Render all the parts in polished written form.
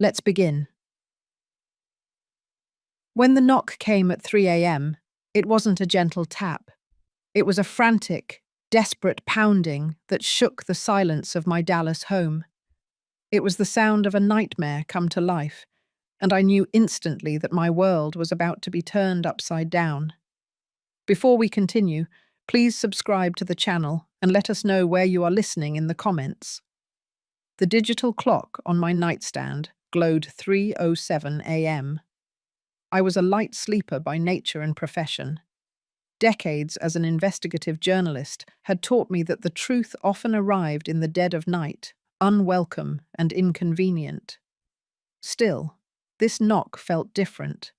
Let's begin. When the knock came at 3 a.m., it wasn't a gentle tap. It was a frantic, desperate pounding that shook the silence of my Dallas home. It was the sound of a nightmare come to life, and I knew instantly that my world was about to be turned upside down. Before we continue, please subscribe to the channel and let us know where you are listening in the comments. The digital clock on my nightstand glowed 3:07 a.m. I was a light sleeper by nature and profession. Decades as an investigative journalist had taught me that the truth often arrived in the dead of night, unwelcome and inconvenient. Still, this knock felt different.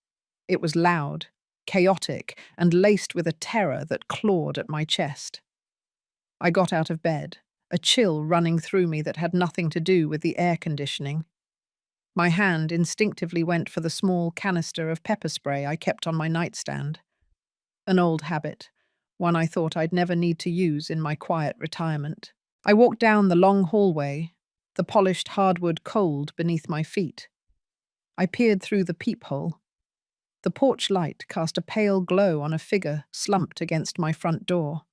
It was loud, chaotic, and laced with a terror that clawed at my chest. I got out of bed, a chill running through me that had nothing to do with the air conditioning. My hand instinctively went for the small canister of pepper spray I kept on my nightstand. An old habit, one I thought I'd never need to use in my quiet retirement. I walked down the long hallway, the polished hardwood cold beneath my feet. I peered through the peephole. The porch light cast a pale glow on a figure slumped against my front door.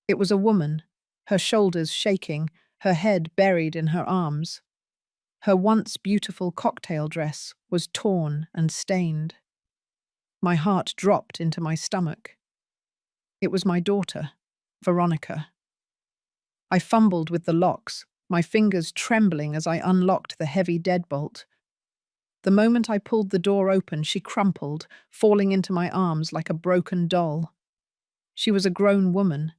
It was a woman, her shoulders shaking, her head buried in her arms. Her once beautiful cocktail dress was torn and stained. My heart dropped into my stomach. It was my daughter, Veronica. I fumbled with the locks, my fingers trembling as I unlocked the heavy deadbolt. The moment I pulled the door open, she crumpled, falling into my arms like a broken doll. She was a grown woman,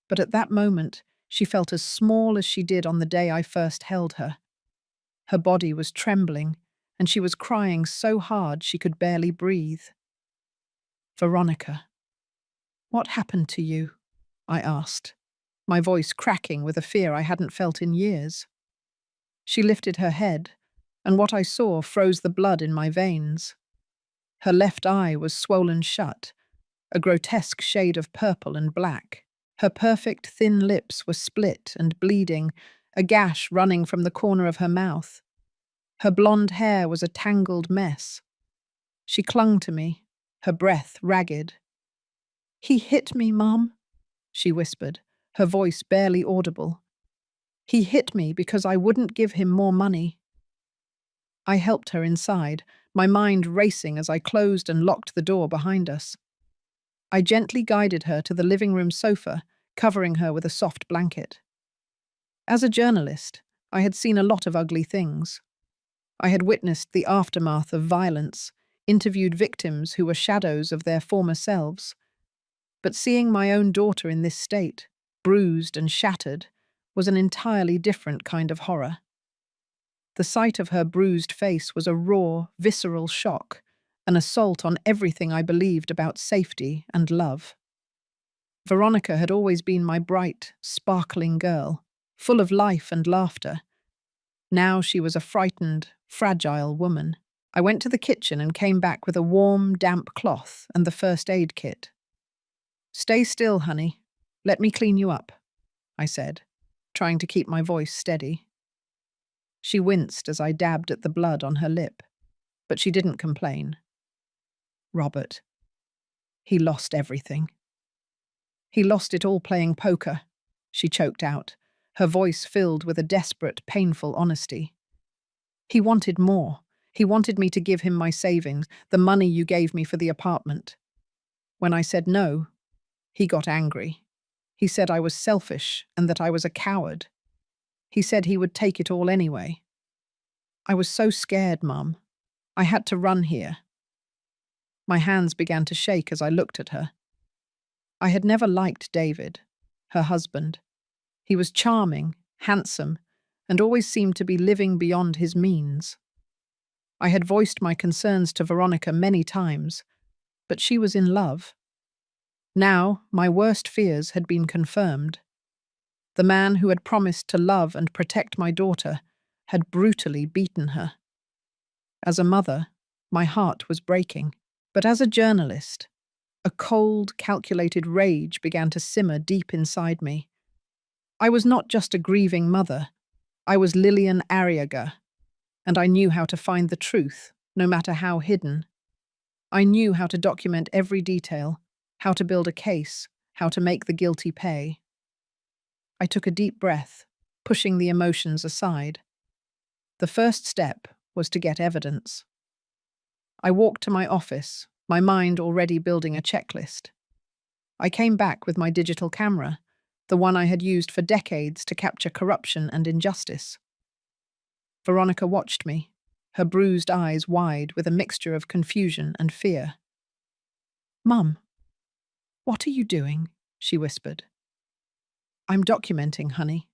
but at that moment, she felt as small as she did on the day I first held her. Her body was trembling, and she was crying so hard she could barely breathe. Veronica, what happened to you? I asked, my voice cracking with a fear I hadn't felt in years. She lifted her head, and what I saw froze the blood in my veins. Her left eye was swollen shut, a grotesque shade of purple and black. Her perfect thin lips were split and bleeding, a gash running from the corner of her mouth. Her blonde hair was a tangled mess. She clung to me, her breath ragged. "He hit me, Mom," she whispered, her voice barely audible. "He hit me because I wouldn't give him more money." I helped her inside, my mind racing as I closed and locked the door behind us. I gently guided her to the living room sofa, covering her with a soft blanket. As a journalist, I had seen a lot of ugly things. I had witnessed the aftermath of violence, interviewed victims who were shadows of their former selves. But seeing my own daughter in this state, bruised and shattered, was an entirely different kind of horror. The sight of her bruised face was a raw, visceral shock, an assault on everything I believed about safety and love. Veronica had always been my bright, sparkling girl, full of life and laughter. Now she was a frightened, fragile woman. I went to the kitchen and came back with a warm, damp cloth and the first aid kit. "Stay still, honey. Let me clean you up," I said, trying to keep my voice steady. She winced as I dabbed at the blood on her lip, but she didn't complain. "Robert. He lost everything. He lost it all playing poker," she choked out, her voice filled with a desperate, painful honesty. "He wanted more. He wanted me to give him my savings, the money you gave me for the apartment. When I said no, he got angry. He said I was selfish and that I was a coward. He said he would take it all anyway. I was so scared, Mum. I had to run here." My hands began to shake as I looked at her. I had never liked David, her husband. He was charming, handsome, and always seemed to be living beyond his means. I had voiced my concerns to Veronica many times, but she was in love. Now, my worst fears had been confirmed. The man who had promised to love and protect my daughter had brutally beaten her. As a mother, my heart was breaking. But as a journalist, a cold, calculated rage began to simmer deep inside me. I was not just a grieving mother. I was Lillian Arriaga, And I knew how to find the truth, no matter how hidden. I knew how to document every detail, how to build a case, how to make the guilty pay. I took a deep breath, pushing the emotions aside. The first step was to get evidence. I walked to my office, my mind already building a checklist. I came back with my digital camera, the one I had used for decades to capture corruption and injustice. Veronica watched me, her bruised eyes wide with a mixture of confusion and fear. "Mum, what are you doing?" she whispered. "I'm documenting, honey,"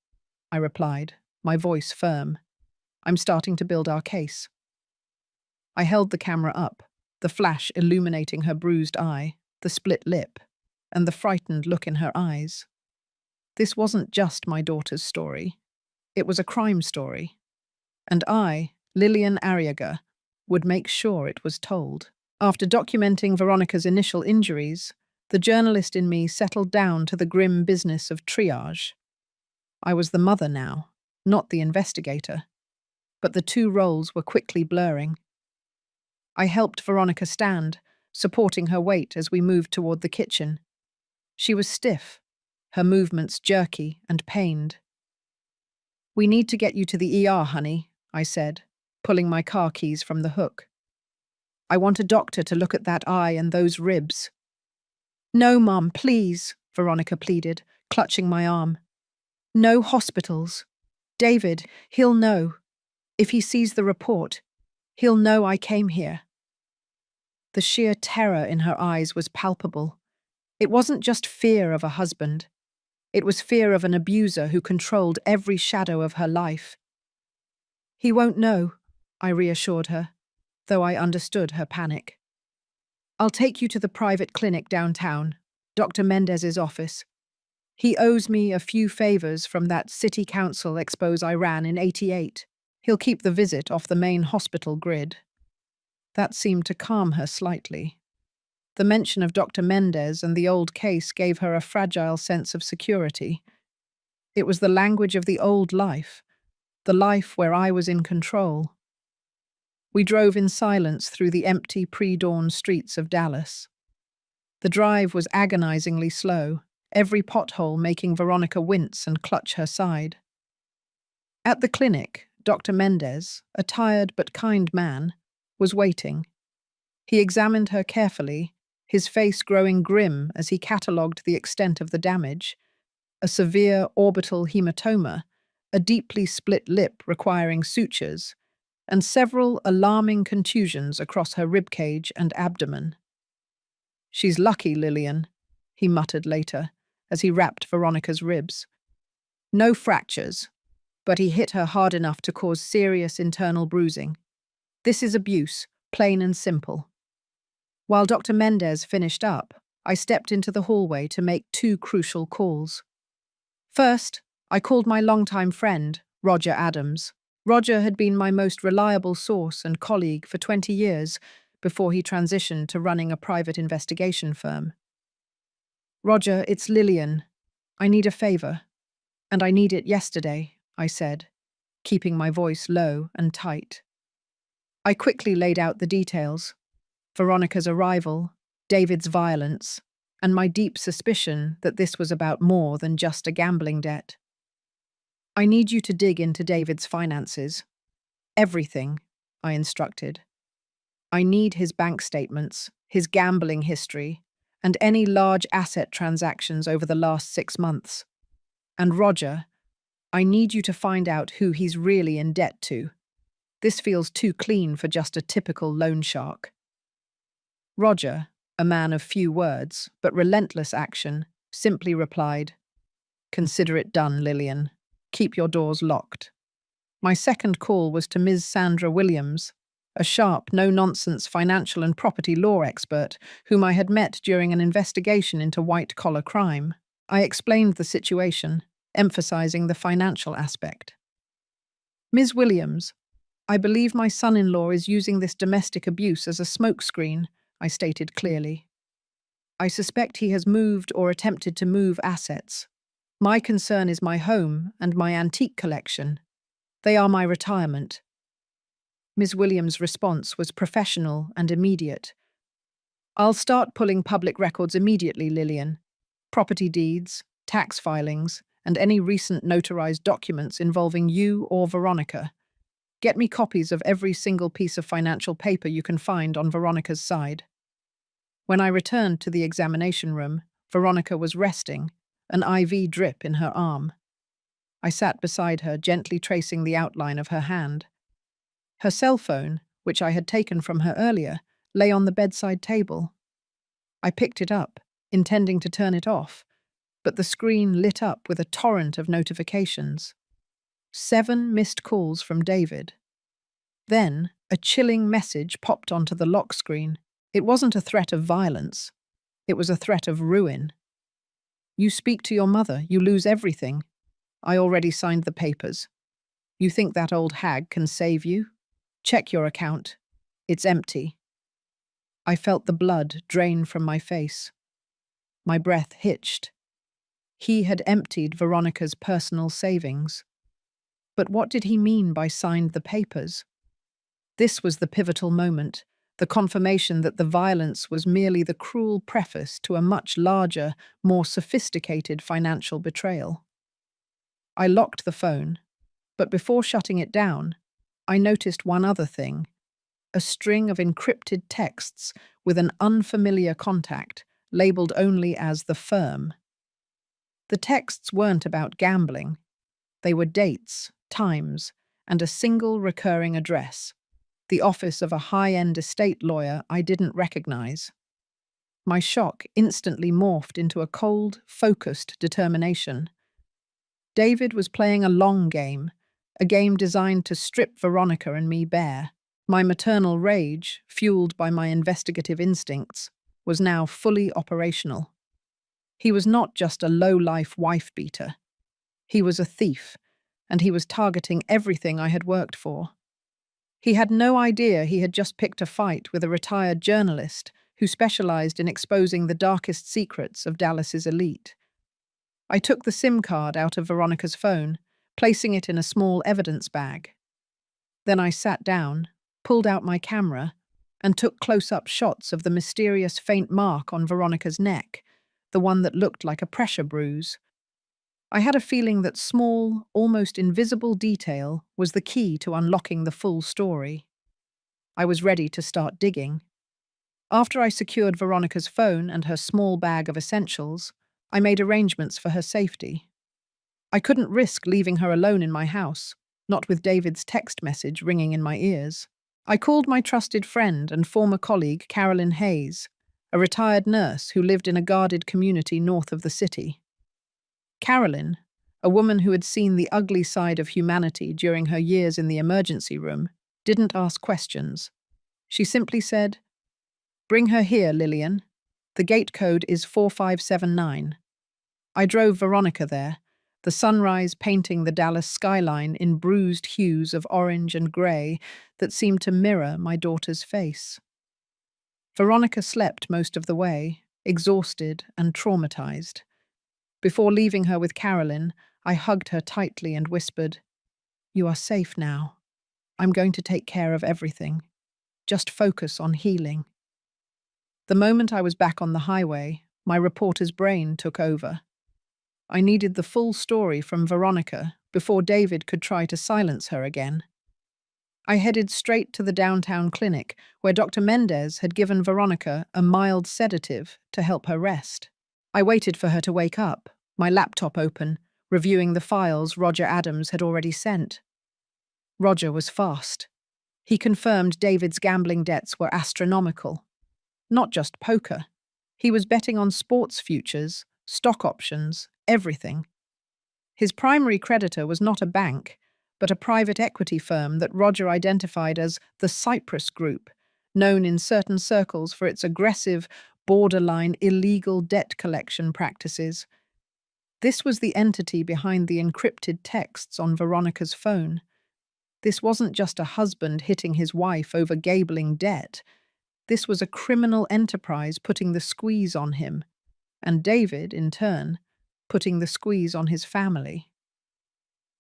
I replied, my voice firm. "I'm starting to build our case." I held the camera up, the flash illuminating her bruised eye, the split lip, and the frightened look in her eyes. This wasn't just my daughter's story. It was a crime story. And I, Lillian Arriaga, would make sure it was told. After documenting Veronica's initial injuries, the journalist in me settled down to the grim business of triage. I was the mother now, not the investigator. But the two roles were quickly blurring. I helped Veronica stand, supporting her weight as we moved toward the kitchen. She was stiff, her movements jerky and pained. "We need to get you to the ER, honey," I said, pulling my car keys from the hook. "I want a doctor to look at that eye and those ribs." "No, Mum, please," Veronica pleaded, clutching my arm. "No hospitals. David, he'll know. If he sees the report, he'll know I came here." The sheer terror in her eyes was palpable. It wasn't just fear of a husband. It was fear of an abuser who controlled every shadow of her life. "He won't know," I reassured her, though I understood her panic. "I'll take you to the private clinic downtown, Dr. Mendez's office. He owes me a few favors from that city council expose I ran in '88. He'll keep the visit off the main hospital grid." That seemed to calm her slightly. The mention of Dr. Mendez and the old case gave her a fragile sense of security. It was the language of the old life, the life where I was in control. We drove in silence through the empty pre-dawn streets of Dallas. The drive was agonizingly slow, every pothole making Veronica wince and clutch her side. At the clinic, Dr. Mendez, a tired but kind man, was waiting. He examined her carefully, his face growing grim as he catalogued the extent of the damage: a severe orbital hematoma, a deeply split lip requiring sutures, and several alarming contusions across her ribcage and abdomen. "She's lucky, Lillian," he muttered later, as he wrapped Veronica's ribs. "No fractures, but he hit her hard enough to cause serious internal bruising. This is abuse, plain and simple." While Dr. Mendez finished up, I stepped into the hallway to make two crucial calls. First, I called my longtime friend, Roger Adams. Roger had been my most reliable source and colleague for 20 years before he transitioned to running a private investigation firm. "Roger, it's Lillian. I need a favor. And I need it yesterday," I said, keeping my voice low and tight. I quickly laid out the details: Veronica's arrival, David's violence, and my deep suspicion that this was about more than just a gambling debt. "I need you to dig into David's finances. Everything," I instructed. "I need his bank statements, his gambling history, and any large asset transactions over the last 6 months. And Roger, I need you to find out who he's really in debt to. This feels too clean for just a typical loan shark." Roger, a man of few words but relentless action, simply replied, "Consider it done, Lillian. Keep your doors locked." My second call was to Ms. Sandra Williams, a sharp, no-nonsense financial and property law expert whom I had met during an investigation into white-collar crime. I explained the situation, emphasizing the financial aspect. "Ms. Williams, I believe my son-in-law is using this domestic abuse as a smokescreen," I stated clearly. "I suspect he has moved or attempted to move assets. My concern is my home and my antique collection. They are my retirement." Ms. Williams' response was professional and immediate. "I'll start pulling public records immediately, Lillian. Property deeds, tax filings, and any recent notarized documents involving you or Veronica. Get me copies of every single piece of financial paper you can find on Veronica's side." When I returned to the examination room, Veronica was resting, an IV drip in her arm. I sat beside her, gently tracing the outline of her hand. Her cell phone, which I had taken from her earlier, lay on the bedside table. I picked it up, intending to turn it off, but the screen lit up with a torrent of notifications. 7 missed calls from David. Then, a chilling message popped onto the lock screen. It wasn't a threat of violence. It was a threat of ruin. "You speak to your mother, you lose everything. I already signed the papers. You think that old hag can save you? Check your account. It's empty." I felt the blood drain from my face. My breath hitched. He had emptied Veronica's personal savings. But what did he mean by signed the papers? This was the pivotal moment, the confirmation that the violence was merely the cruel preface to a much larger, more sophisticated financial betrayal. I locked the phone, but before shutting it down, I noticed one other thing: a string of encrypted texts with an unfamiliar contact, labeled only as the firm. The texts weren't about gambling. They were dates, times, and a single recurring address: the office of a high-end estate lawyer I didn't recognize. My shock instantly morphed into a cold, focused determination. David was playing a long game, a game designed to strip Veronica and me bare. My maternal rage, fueled by my investigative instincts, was now fully operational. He was not just a low-life wife-beater. He was a thief, and he was targeting everything I had worked for. He had no idea he had just picked a fight with a retired journalist who specialized in exposing the darkest secrets of Dallas's elite. I took the SIM card out of Veronica's phone, placing it in a small evidence bag. Then I sat down, pulled out my camera, and took close-up shots of the mysterious faint mark on Veronica's neck, the one that looked like a pressure bruise. I had a feeling that small, almost invisible detail was the key to unlocking the full story. I was ready to start digging. After I secured Veronica's phone and her small bag of essentials, I made arrangements for her safety. I couldn't risk leaving her alone in my house, not with David's text message ringing in my ears. I called my trusted friend and former colleague Carolyn Hayes, a retired nurse who lived in a guarded community north of the city. Carolyn, a woman who had seen the ugly side of humanity during her years in the emergency room, didn't ask questions. She simply said, "Bring her here, Lillian. The gate code is 4579. I drove Veronica there, the sunrise painting the Dallas skyline in bruised hues of orange and grey that seemed to mirror my daughter's face. Veronica slept most of the way, exhausted and traumatized. Before leaving her with Carolyn, I hugged her tightly and whispered, "You are safe now. I'm going to take care of everything. Just focus on healing." The moment I was back on the highway, my reporter's brain took over. I needed the full story from Veronica before David could try to silence her again. I headed straight to the downtown clinic where Dr. Mendez had given Veronica a mild sedative to help her rest. I waited for her to wake up, my laptop open, reviewing the files Roger Adams had already sent. Roger was fast. He confirmed David's gambling debts were astronomical. Not just poker. He was betting on sports futures, stock options, everything. His primary creditor was not a bank, but a private equity firm that Roger identified as the Cyprus Group, known in certain circles for its aggressive, borderline illegal debt collection practices. This was the entity behind the encrypted texts on Veronica's phone. This wasn't just a husband hitting his wife over gambling debt. This was a criminal enterprise putting the squeeze on him, and David, in turn, putting the squeeze on his family.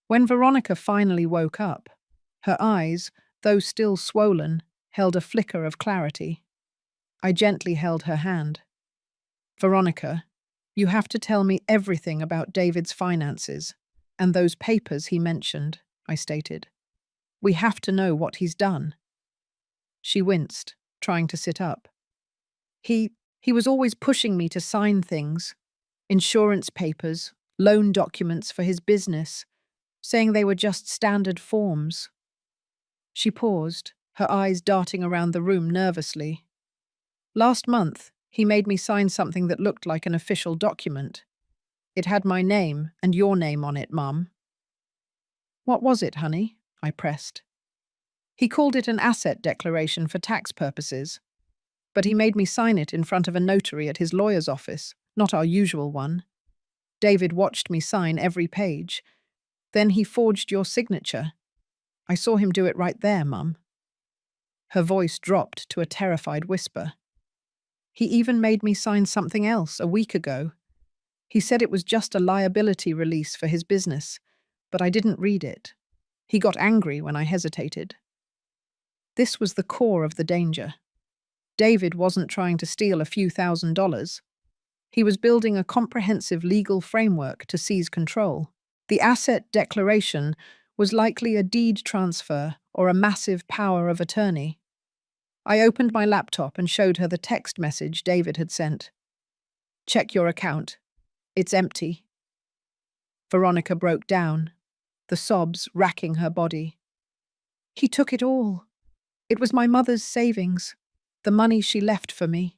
When Veronica finally woke up, her eyes, though still swollen, held a flicker of clarity. I gently held her hand. Veronica, you have to tell me everything about David's finances and those papers he mentioned, I stated. We have to know what he's done. She winced, trying to sit up. He was always pushing me to sign things, insurance papers, loan documents for his business, saying they were just standard forms. She paused, her eyes darting around the room nervously. Last month, he made me sign something that looked like an official document. It had my name and your name on it, Mum. What was it, honey? I pressed. He called it an asset declaration for tax purposes, but he made me sign it in front of a notary at his lawyer's office, not our usual one. David watched me sign every page. Then he forged your signature. I saw him do it right there, Mum. Her voice dropped to a terrified whisper. He even made me sign something else a week ago. He said it was just a liability release for his business, but I didn't read it. He got angry when I hesitated. This was the core of the danger. David wasn't trying to steal a few $1,000s. He was building a comprehensive legal framework to seize control. The asset declaration was likely a deed transfer or a massive power of attorney. I opened my laptop and showed her the text message David had sent. Check your account. It's empty. Veronica broke down, the sobs racking her body. He took it all. It was my mother's savings, the money she left for me.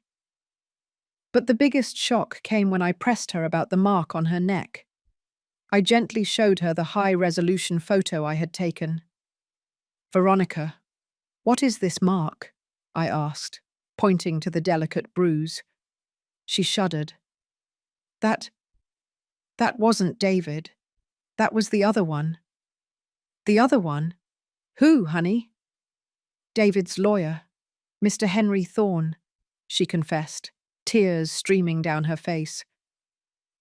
But the biggest shock came when I pressed her about the mark on her neck. I gently showed her the high-resolution photo I had taken. Veronica, what is this mark? I asked, pointing to the delicate bruise. She shuddered. That wasn't David. That was the other one. The other one? Who, honey? David's lawyer, Mr. Henry Thorne, she confessed, tears streaming down her face.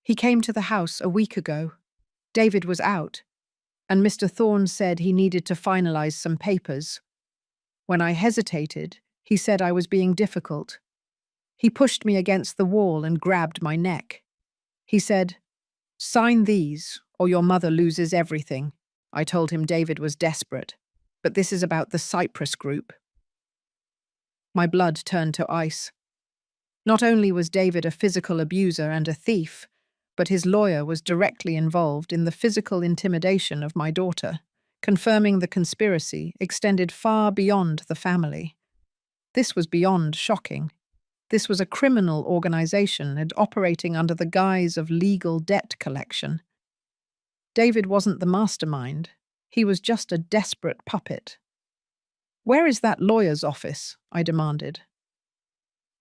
He came to the house a week ago. David was out, and Mr. Thorne said he needed to finalize some papers. When I hesitated, he said I was being difficult. He pushed me against the wall and grabbed my neck. He said, "Sign these, or your mother loses everything." I told him David was desperate, but this is about the Cyprus group. My blood turned to ice. Not only was David a physical abuser and a thief, but his lawyer was directly involved in the physical intimidation of my daughter, confirming the conspiracy extended far beyond the family. This was beyond shocking. This was a criminal organization and operating under the guise of legal debt collection. David wasn't the mastermind. He was just a desperate puppet. "Where is that lawyer's office?" I demanded.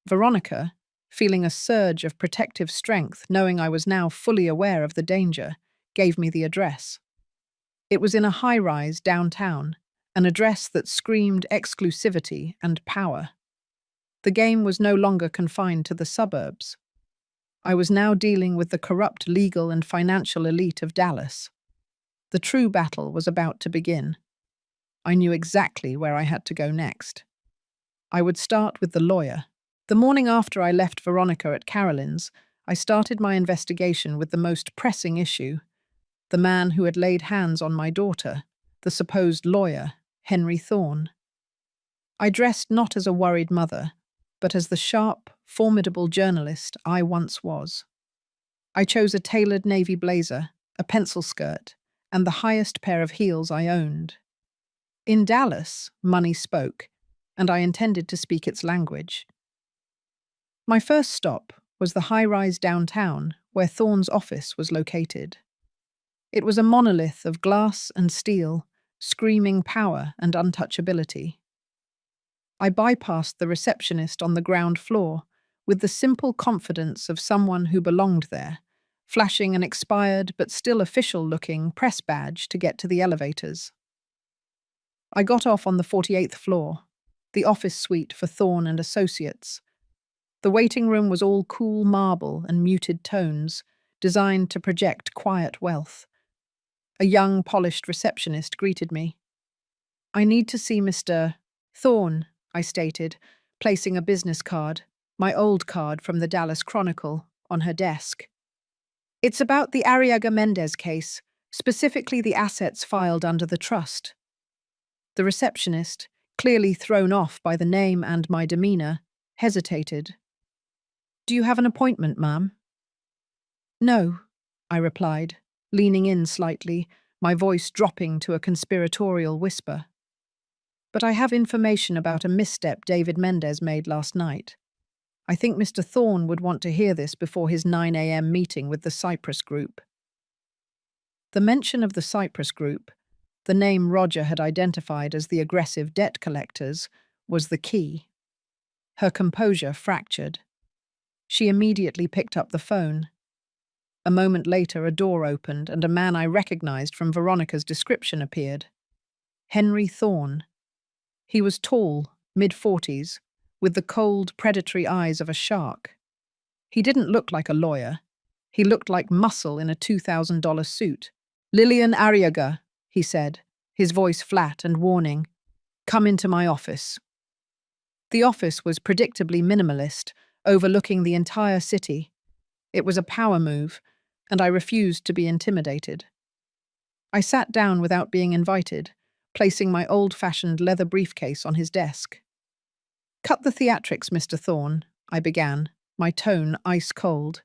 Veronica, feeling a surge of protective strength, knowing I was now fully aware of the danger, gave me the address. It was in a high-rise downtown, an address that screamed exclusivity and power. The game was no longer confined to the suburbs. I was now dealing with the corrupt legal and financial elite of Dallas. The true battle was about to begin. I knew exactly where I had to go next. I would start with the lawyer. The morning after I left Veronica at Carolyn's, I started my investigation with the most pressing issue: the man who had laid hands on my daughter, the supposed lawyer, Henry Thorne. I dressed not as a worried mother, but as the sharp, formidable journalist I once was. I chose a tailored navy blazer, a pencil skirt, and the highest pair of heels I owned. In Dallas, money spoke, and I intended to speak its language. My first stop was the high-rise downtown where Thorne's office was located. It was a monolith of glass and steel, screaming power and untouchability. I bypassed the receptionist on the ground floor with the simple confidence of someone who belonged there, flashing an expired but still official-looking press badge to get to the elevators. I got off on the 48th floor, the office suite for Thorne and Associates. The waiting room was all cool marble and muted tones, designed to project quiet wealth. A young, polished receptionist greeted me. I need to see Mr. Thorne, I stated, placing a business card, my old card from the Dallas Chronicle, on her desk. It's about the Arriaga Mendez case, specifically the assets filed under the trust. The receptionist, clearly thrown off by the name and my demeanor, hesitated. Do you have an appointment, ma'am? No, I replied, leaning in slightly, my voice dropping to a conspiratorial whisper. But I have information about a misstep David Mendez made last night. I think Mr. Thorne would want to hear this before his 9 a.m. meeting with the Cyprus Group. The mention of the Cyprus Group, the name Roger had identified as the aggressive debt collectors, was the key. Her composure fractured. She immediately picked up the phone. A moment later, a door opened and a man I recognized from Veronica's description appeared. Henry Thorne. He was tall, mid-40s, with the cold, predatory eyes of a shark. He didn't look like a lawyer. He looked like muscle in a $2,000 suit. Lillian Arriaga, he said, his voice flat and warning. Come into my office. The office was predictably minimalist, overlooking the entire city. It was a power move, and I refused to be intimidated. I sat down without being invited, placing my old-fashioned leather briefcase on his desk. Cut the theatrics, Mr. Thorne, I began, my tone ice-cold.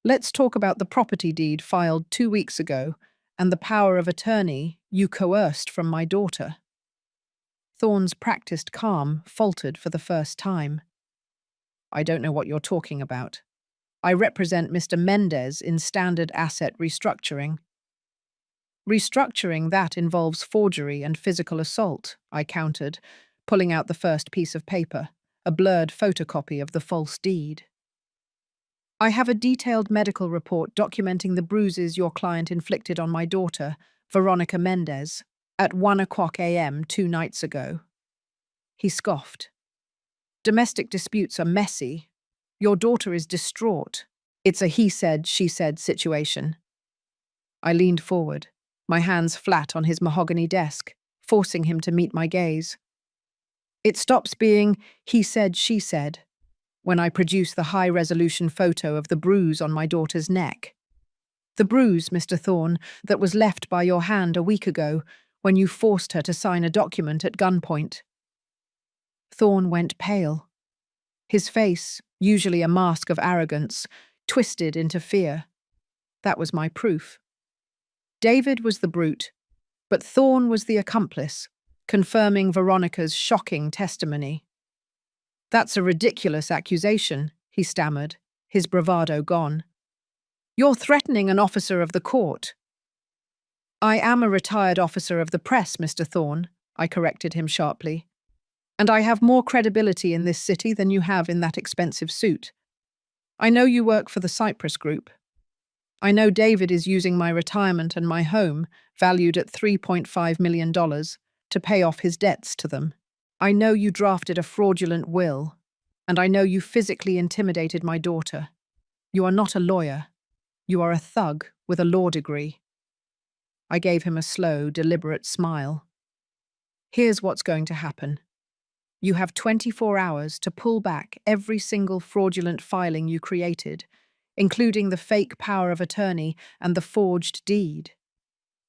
Let's talk about the property deed filed 2 weeks ago and the power of attorney you coerced from my daughter. Thorne's practiced calm faltered for the first time. I don't know what you're talking about. I represent Mr. Mendez in standard asset restructuring. Restructuring that involves forgery and physical assault, I countered, pulling out the first piece of paper, a blurred photocopy of the false deed. I have a detailed medical report documenting the bruises your client inflicted on my daughter, Veronica Mendez, at 1:00 a.m. 2 nights ago. He scoffed. Domestic disputes are messy. Your daughter is distraught. It's a he said, she said situation. I leaned forward, my hands flat on his mahogany desk, forcing him to meet my gaze. It stops being he said, she said when I produce the high-resolution photo of the bruise on my daughter's neck. The bruise, Mr. Thorne, that was left by your hand a week ago when you forced her to sign a document at gunpoint. Thorne went pale. His face, usually a mask of arrogance, twisted into fear. That was my proof. David was the brute, but Thorne was the accomplice, confirming Veronica's shocking testimony. That's a ridiculous accusation, he stammered, his bravado gone. You're threatening an officer of the court. I am a retired officer of the press, Mr. Thorne, I corrected him sharply. And I have more credibility in this city than you have in that expensive suit. I know you work for the Cyprus Group. I know David is using my retirement and my home, valued at $3.5 million, to pay off his debts to them. I know you drafted a fraudulent will, and I know you physically intimidated my daughter. You are not a lawyer. You are a thug with a law degree. I gave him a slow, deliberate smile. Here's what's going to happen. You have 24 hours to pull back every single fraudulent filing you created, including the fake power of attorney and the forged deed.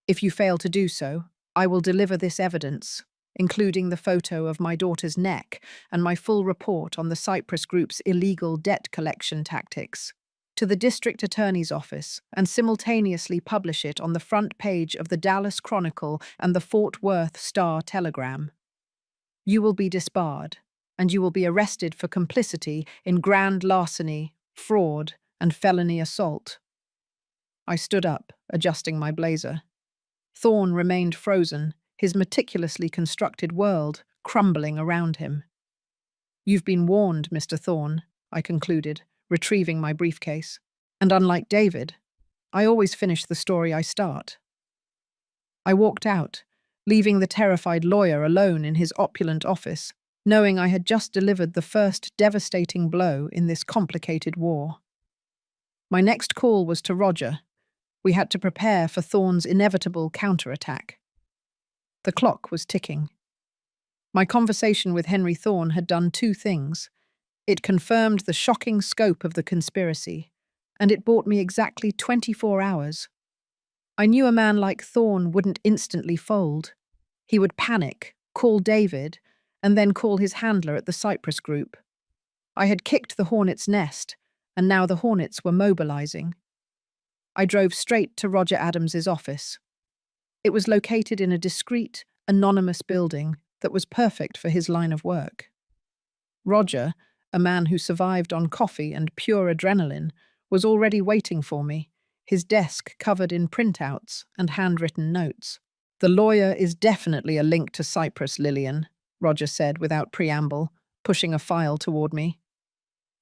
If you fail to do so, I will deliver this evidence, including the photo of my daughter's neck and my full report on the Cyprus Group's illegal debt collection tactics, to the district attorney's office and simultaneously publish it on the front page of the Dallas Chronicle and the Fort Worth Star-Telegram. You will be disbarred, and you will be arrested for complicity in grand larceny, fraud, and felony assault. I stood up, adjusting my blazer. Thorne remained frozen, his meticulously constructed world crumbling around him. You've been warned, Mr. Thorne, I concluded, retrieving my briefcase. And unlike David, I always finish the story I start. I walked out, leaving the terrified lawyer alone in his opulent office, knowing I had just delivered the first devastating blow in this complicated war. My next call was to Roger. We had to prepare for Thorne's inevitable counterattack. The clock was ticking. My conversation with Henry Thorne had done two things. It confirmed the shocking scope of the conspiracy, and it bought me exactly 24 hours. I knew a man like Thorne wouldn't instantly fold. He would panic, call David, and then call his handler at the Cyprus Group. I had kicked the hornet's nest, and now the hornets were mobilizing. I drove straight to Roger Adams's office. It was located in a discreet, anonymous building that was perfect for his line of work. Roger, a man who survived on coffee and pure adrenaline, was already waiting for me, his desk covered in printouts and handwritten notes. "The lawyer is definitely a link to Cyprus, Lillian," Roger said without preamble, pushing a file toward me.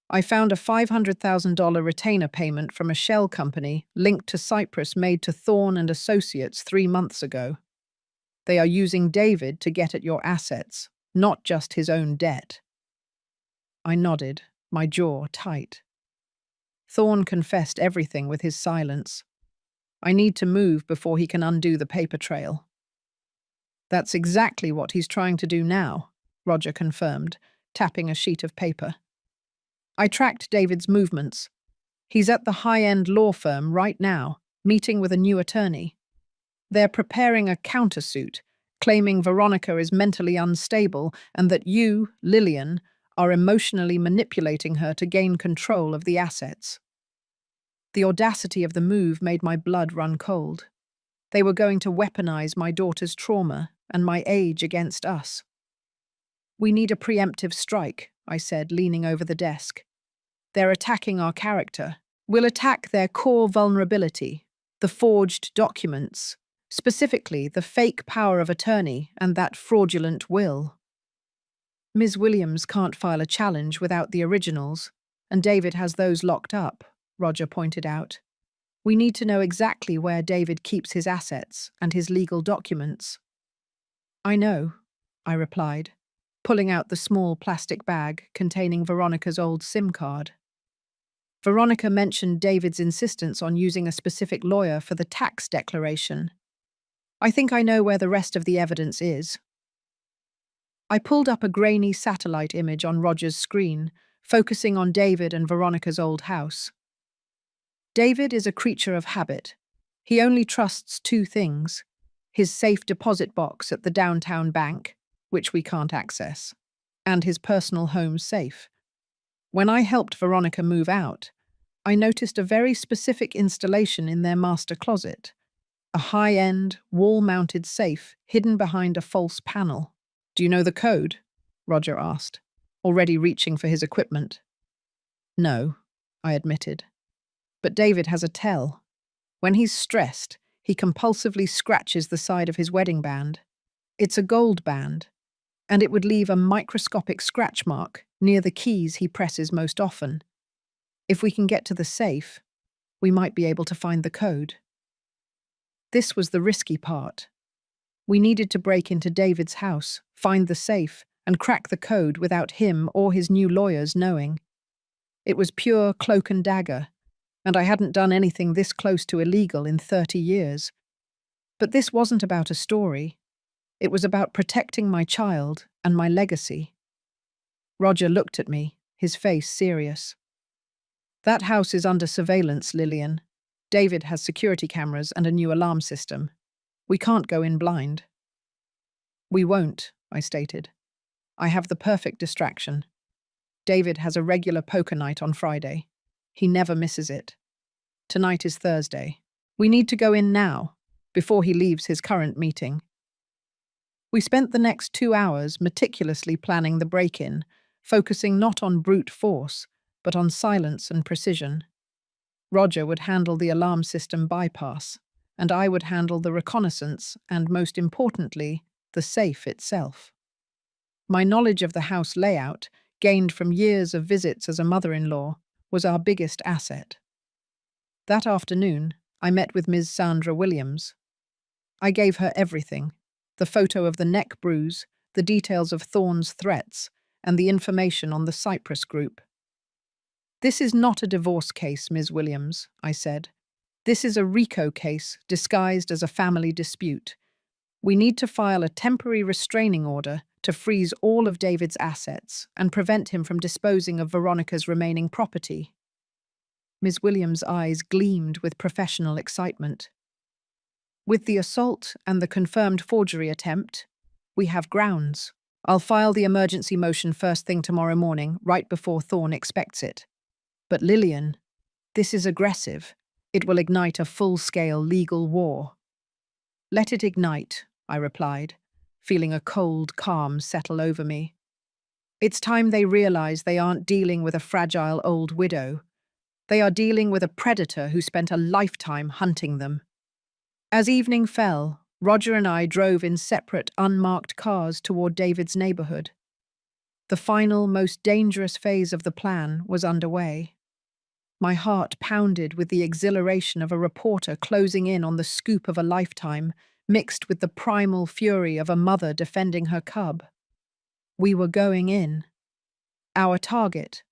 "I found a $500,000 retainer payment from a shell company linked to Cyprus made to Thorne and Associates 3 months ago. They are using David to get at your assets, not just his own debt." I nodded, my jaw tight. Thorne confessed everything with his silence. I need to move before he can undo the paper trail. "That's exactly what he's trying to do now," Roger confirmed, tapping a sheet of paper. I tracked David's movements. He's at the high-end law firm right now, meeting with a new attorney. They're preparing a countersuit, claiming Veronica is mentally unstable and that you, Lillian, are emotionally manipulating her to gain control of the assets. The audacity of the move made my blood run cold. They were going to weaponize my daughter's trauma and my age against us. "We need a preemptive strike," I said, leaning over the desk. "They're attacking our character. We'll attack their core vulnerability, the forged documents, specifically the fake power of attorney and that fraudulent will. Ms. Williams can't file a challenge without the originals, and David has those locked up," Roger pointed out. "We need to know exactly where David keeps his assets and his legal documents." "I know," I replied, pulling out the small plastic bag containing Veronica's old SIM card. Veronica mentioned David's insistence on using a specific lawyer for the tax declaration. "I think I know where the rest of the evidence is." I pulled up a grainy satellite image on Roger's screen, focusing on David and Veronica's old house. David is a creature of habit. He only trusts two things: his safe deposit box at the downtown bank, which we can't access, and his personal home safe. When I helped Veronica move out, I noticed a very specific installation in their master closet, a high-end, wall-mounted safe hidden behind a false panel. "Do you know the code?" Roger asked, already reaching for his equipment. "No," I admitted. "But David has a tell. When he's stressed, he compulsively scratches the side of his wedding band. It's a gold band, and it would leave a microscopic scratch mark near the keys he presses most often. If we can get to the safe, we might be able to find the code." This was the risky part. We needed to break into David's house, find the safe, and crack the code without him or his new lawyers knowing. It was pure cloak and dagger, and I hadn't done anything this close to illegal in 30 years. But this wasn't about a story. It was about protecting my child and my legacy. Roger looked at me, his face serious. "That house is under surveillance, Lillian. David has security cameras and a new alarm system. We can't go in blind." "We won't," I stated. "I have the perfect distraction. David has a regular poker night on Friday. He never misses it. Tonight is Thursday. We need to go in now, before he leaves his current meeting." We spent the next 2 hours meticulously planning the break-in, focusing not on brute force, but on silence and precision. Roger would handle the alarm system bypass, and I would handle the reconnaissance and, most importantly, the safe itself. My knowledge of the house layout, gained from years of visits as a mother-in-law, was our biggest asset. That afternoon, I met with Ms. Sandra Williams. I gave her everything: the photo of the neck bruise, the details of Thorne's threats, and the information on the Cyprus Group. "This is not a divorce case, Ms. Williams," I said. "This is a RICO case disguised as a family dispute. We need to file a temporary restraining order to freeze all of David's assets and prevent him from disposing of Veronica's remaining property. Ms. Williams' eyes gleamed with professional excitement. With the assault and the confirmed forgery attempt, we have grounds. I'll file the emergency motion first thing tomorrow morning, right before Thorne expects it. But Lillian, this is aggressive. It will ignite a full-scale legal war. Let it ignite, I replied, feeling a cold calm settle over me. It's time they realize they aren't dealing with a fragile old widow. They are dealing with a predator who spent a lifetime hunting them. As evening fell, Roger and I drove in separate, unmarked cars toward David's neighborhood. The final, most dangerous phase of the plan was underway. My heart pounded with the exhilaration of a reporter closing in on the scoop of a lifetime, mixed with the primal fury of a mother defending her cub. We were going in. Our target,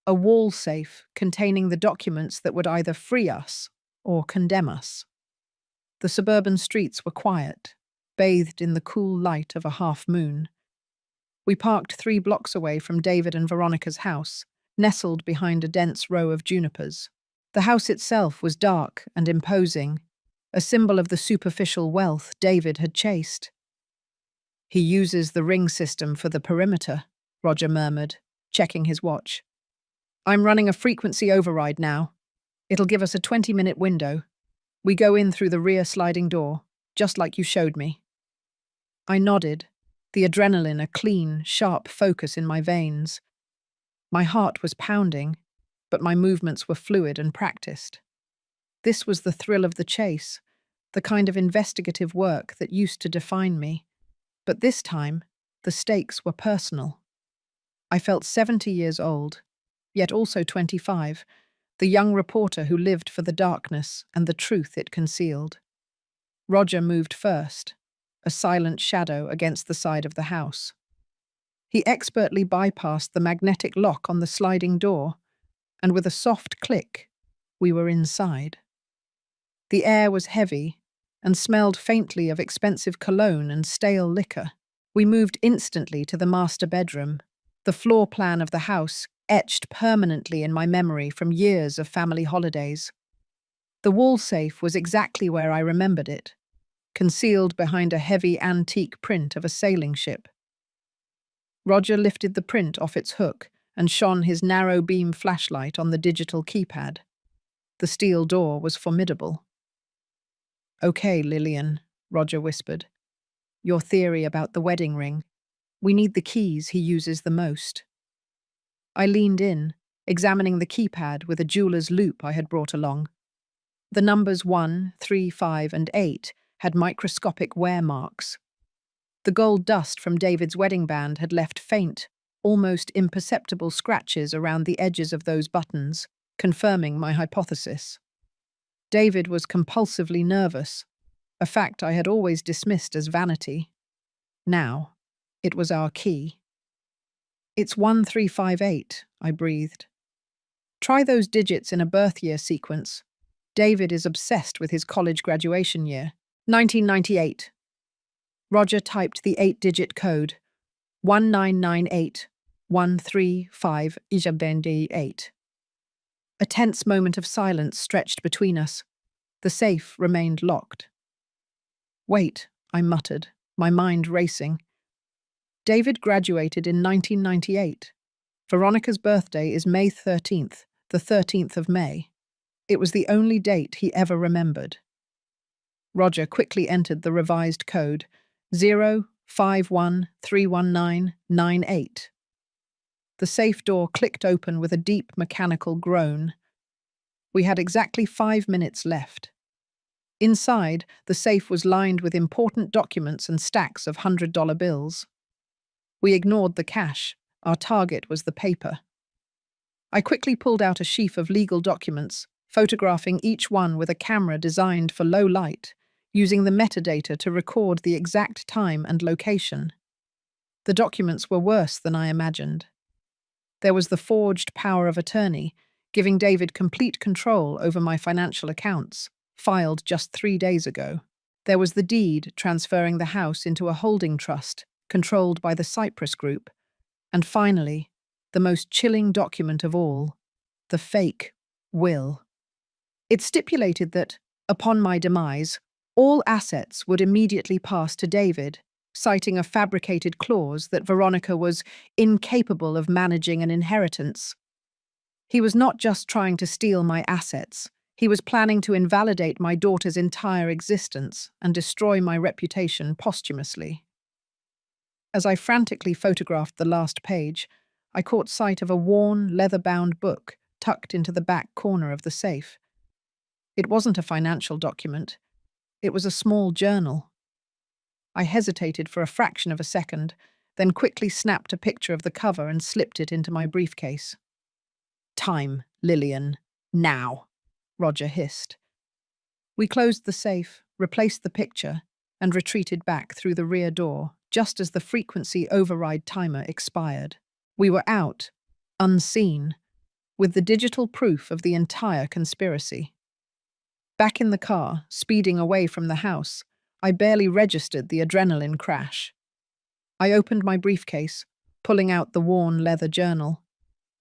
a wall safe containing the documents that would either free us or condemn us. The suburban streets were quiet, bathed in the cool light of a half-moon. We parked 3 blocks away from David and Veronica's house, nestled behind a dense row of junipers. The house itself was dark and imposing, a symbol of the superficial wealth David had chased. "He uses the ring system for the perimeter," Roger murmured, checking his watch. "I'm running a frequency override now. It'll give us a 20-minute window. We go in through the rear sliding door, just like you showed me." I nodded, the adrenaline a clean, sharp focus in my veins. My heart was pounding, but my movements were fluid and practiced. This was the thrill of the chase, the kind of investigative work that used to define me. But this time, the stakes were personal. I felt 70 years old, yet also 25, the young reporter who lived for the darkness and the truth it concealed. Roger moved first, a silent shadow against the side of the house. He expertly bypassed the magnetic lock on the sliding door, and with a soft click, we were inside. The air was heavy and smelled faintly of expensive cologne and stale liquor. We moved instantly to the master bedroom, the floor plan of the house etched permanently in my memory from years of family holidays. The wall safe was exactly where I remembered it, concealed behind a heavy antique print of a sailing ship. Roger lifted the print off its hook and shone his narrow beam flashlight on the digital keypad. The steel door was formidable. "Okay, Lillian," Roger whispered. "Your theory about the wedding ring. We need the keys he uses the most." I leaned in, examining the keypad with a jeweler's loupe I had brought along. The numbers 1, 3, 5, and 8 had microscopic wear marks. The gold dust from David's wedding band had left faint, almost imperceptible scratches around the edges of those buttons, confirming my hypothesis. David was compulsively nervous, a fact I had always dismissed as vanity. Now, it was our key. "It's 1358, I breathed. "Try those digits in a birth year sequence. David is obsessed with his college graduation year. 1998. Roger typed the 8-digit code. 1998135 A tense moment of silence stretched between us. The safe remained locked. "Wait," I muttered, my mind racing. David graduated in 1998. Veronica's birthday is May 13th, the 13th of May. It was the only date he ever remembered. Roger quickly entered the revised code, 05131998. The safe door clicked open with a deep mechanical groan. We had exactly 5 minutes left. Inside, the safe was lined with important documents and stacks of $100 bills. We ignored the cash. Our target was the paper. I quickly pulled out a sheaf of legal documents, photographing each one with a camera designed for low light, using the metadata to record the exact time and location. The documents were worse than I imagined. There was the forged power of attorney, giving David complete control over my financial accounts, filed just 3 days ago. There was the deed transferring the house into a holding trust controlled by the Cyprus Group. And finally, the most chilling document of all, the fake will. It stipulated that, upon my demise, all assets would immediately pass to David, citing a fabricated clause that Veronica was incapable of managing an inheritance. He was not just trying to steal my assets, he was planning to invalidate my daughter's entire existence and destroy my reputation posthumously. As I frantically photographed the last page, I caught sight of a worn, leather-bound book tucked into the back corner of the safe. It wasn't a financial document. It was a small journal. I hesitated for a fraction of a second, then quickly snapped a picture of the cover and slipped it into my briefcase. "Time, Lillian. Now," Roger hissed. We closed the safe, replaced the picture, and retreated back through the rear door, just as the frequency override timer expired. We were out, unseen, with the digital proof of the entire conspiracy. Back in the car, speeding away from the house, I barely registered the adrenaline crash. I opened my briefcase, pulling out the worn leather journal.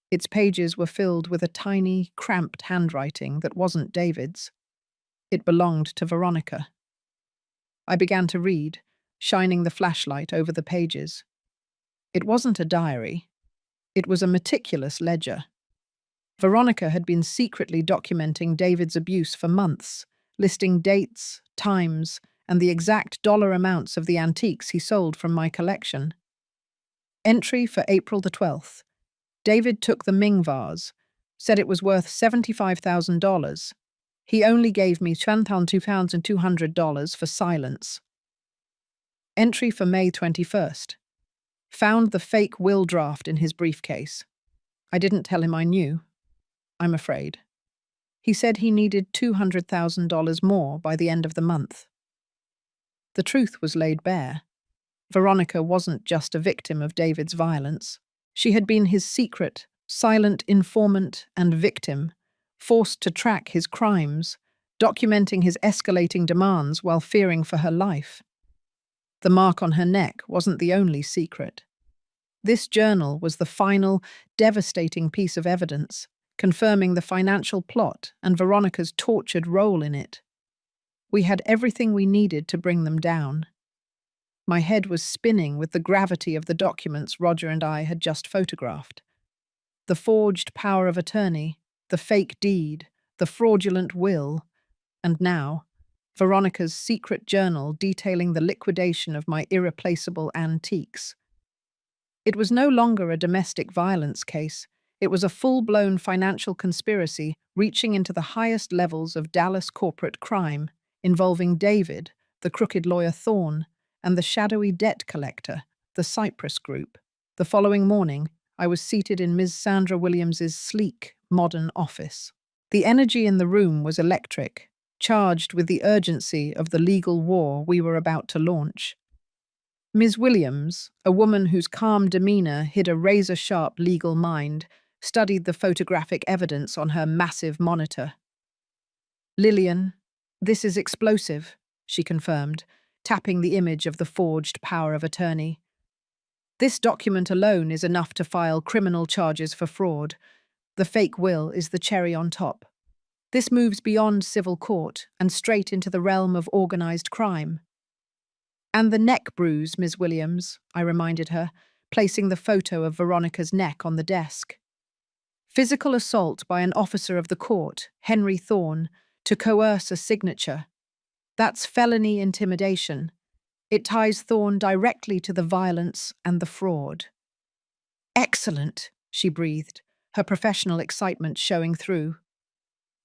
Its pages were filled with a tiny, cramped handwriting that wasn't David's. It belonged to Veronica. I began to read, shining the flashlight over the pages. It wasn't a diary. It was a meticulous ledger. Veronica had been secretly documenting David's abuse for months, listing dates, times, and the exact dollar amounts of the antiques he sold from my collection. Entry for April the 12th. David took the Ming vase, said it was worth $75,000. He only gave me $2,200 for silence. Entry for May 21st. Found the fake will draft in his briefcase. I didn't tell him I knew. I'm afraid. He said he needed $200,000 more by the end of the month. The truth was laid bare. Veronica wasn't just a victim of David's violence. She had been his secret, silent informant and victim, forced to track his crimes, documenting his escalating demands while fearing for her life. The mark on her neck wasn't the only secret. This journal was the final, devastating piece of evidence, confirming the financial plot and Veronica's tortured role in it. We had everything we needed to bring them down. My head was spinning with the gravity of the documents Roger and I had just photographed. The forged power of attorney, the fake deed, the fraudulent will, and now, Veronica's secret journal detailing the liquidation of my irreplaceable antiques. It was no longer a domestic violence case. It was a full-blown financial conspiracy reaching into the highest levels of Dallas corporate crime, involving David, the crooked lawyer Thorne, and the shadowy debt collector, the Cyprus Group. The following morning, I was seated in Ms. Sandra Williams's sleek, modern office. The energy in the room was electric, charged with the urgency of the legal war we were about to launch. Ms. Williams, a woman whose calm demeanor hid a razor-sharp legal mind, studied the photographic evidence on her massive monitor. "Lillian, this is explosive," she confirmed, tapping the image of the forged power of attorney. "This document alone is enough to file criminal charges for fraud. The fake will is the cherry on top. This moves beyond civil court and straight into the realm of organized crime." "And the neck bruise, Ms. Williams," I reminded her, placing the photo of Veronica's neck on the desk. "Physical assault by an officer of the court, Henry Thorne, to coerce a signature. That's felony intimidation. It ties Thorne directly to the violence and the fraud." "Excellent," she breathed, her professional excitement showing through.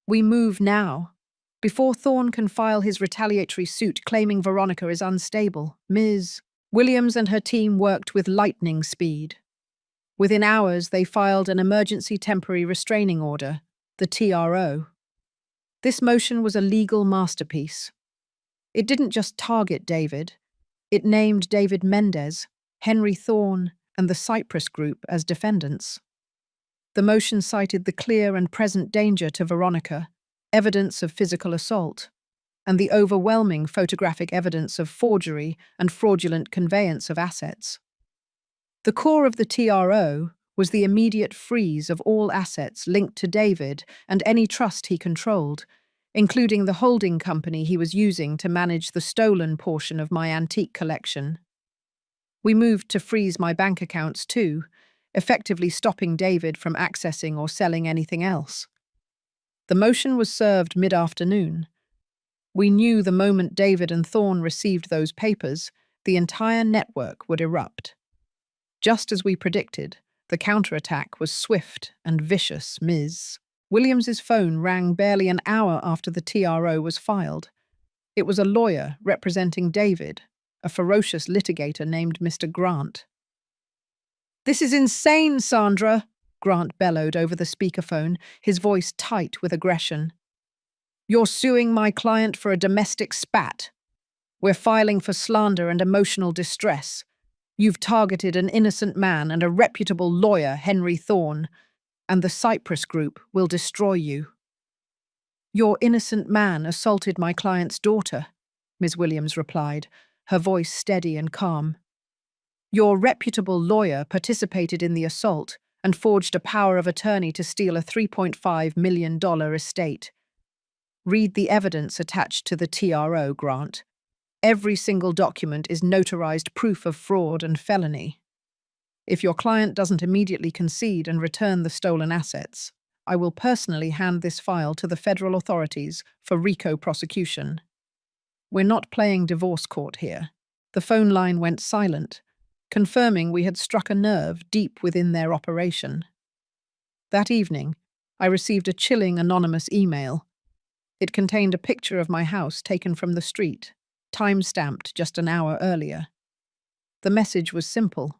"We move now. Before Thorne can file his retaliatory suit claiming Veronica is unstable, Ms. Williams and her team worked with lightning speed. Within hours, they filed an emergency temporary restraining order, the TRO. This motion was a legal masterpiece. It didn't just target David. It named David Mendez, Henry Thorne, and the Cyprus Group as defendants. The motion cited the clear and present danger to Veronica, evidence of physical assault. and the overwhelming photographic evidence of forgery and fraudulent conveyance of assets. The core of the TRO was the immediate freeze of all assets linked to David and any trust he controlled, including the holding company he was using to manage the stolen portion of my antique collection. We moved to freeze my bank accounts too, effectively stopping David from accessing or selling anything else. The motion was served mid-afternoon. We knew the moment David and Thorne received those papers, the entire network would erupt. Just as we predicted, the counterattack was swift and vicious. Ms. Williams's phone rang barely an hour after the TRO was filed. It was a lawyer representing David, a ferocious litigator named Mr. Grant. "This is insane, Sandra," Grant bellowed over the speakerphone, his voice tight with aggression. "You're suing my client for a domestic spat. We're filing for slander and emotional distress. You've targeted an innocent man and a reputable lawyer, Henry Thorne, and the Cyprus Group will destroy you." "Your innocent man assaulted my client's daughter," Ms. Williams replied, her voice steady and calm. "Your reputable lawyer participated in the assault and forged a power of attorney to steal a $3.5 million estate. Read the evidence attached to the TRO, Grant. Every single document is notarized proof of fraud and felony. If your client doesn't immediately concede and return the stolen assets, I will personally hand this file to the federal authorities for RICO prosecution." "We're not playing divorce court here." The phone line went silent, confirming we had struck a nerve deep within their operation. That evening, I received a chilling anonymous email. It contained a picture of my house taken from the street, time-stamped just an hour earlier. The message was simple.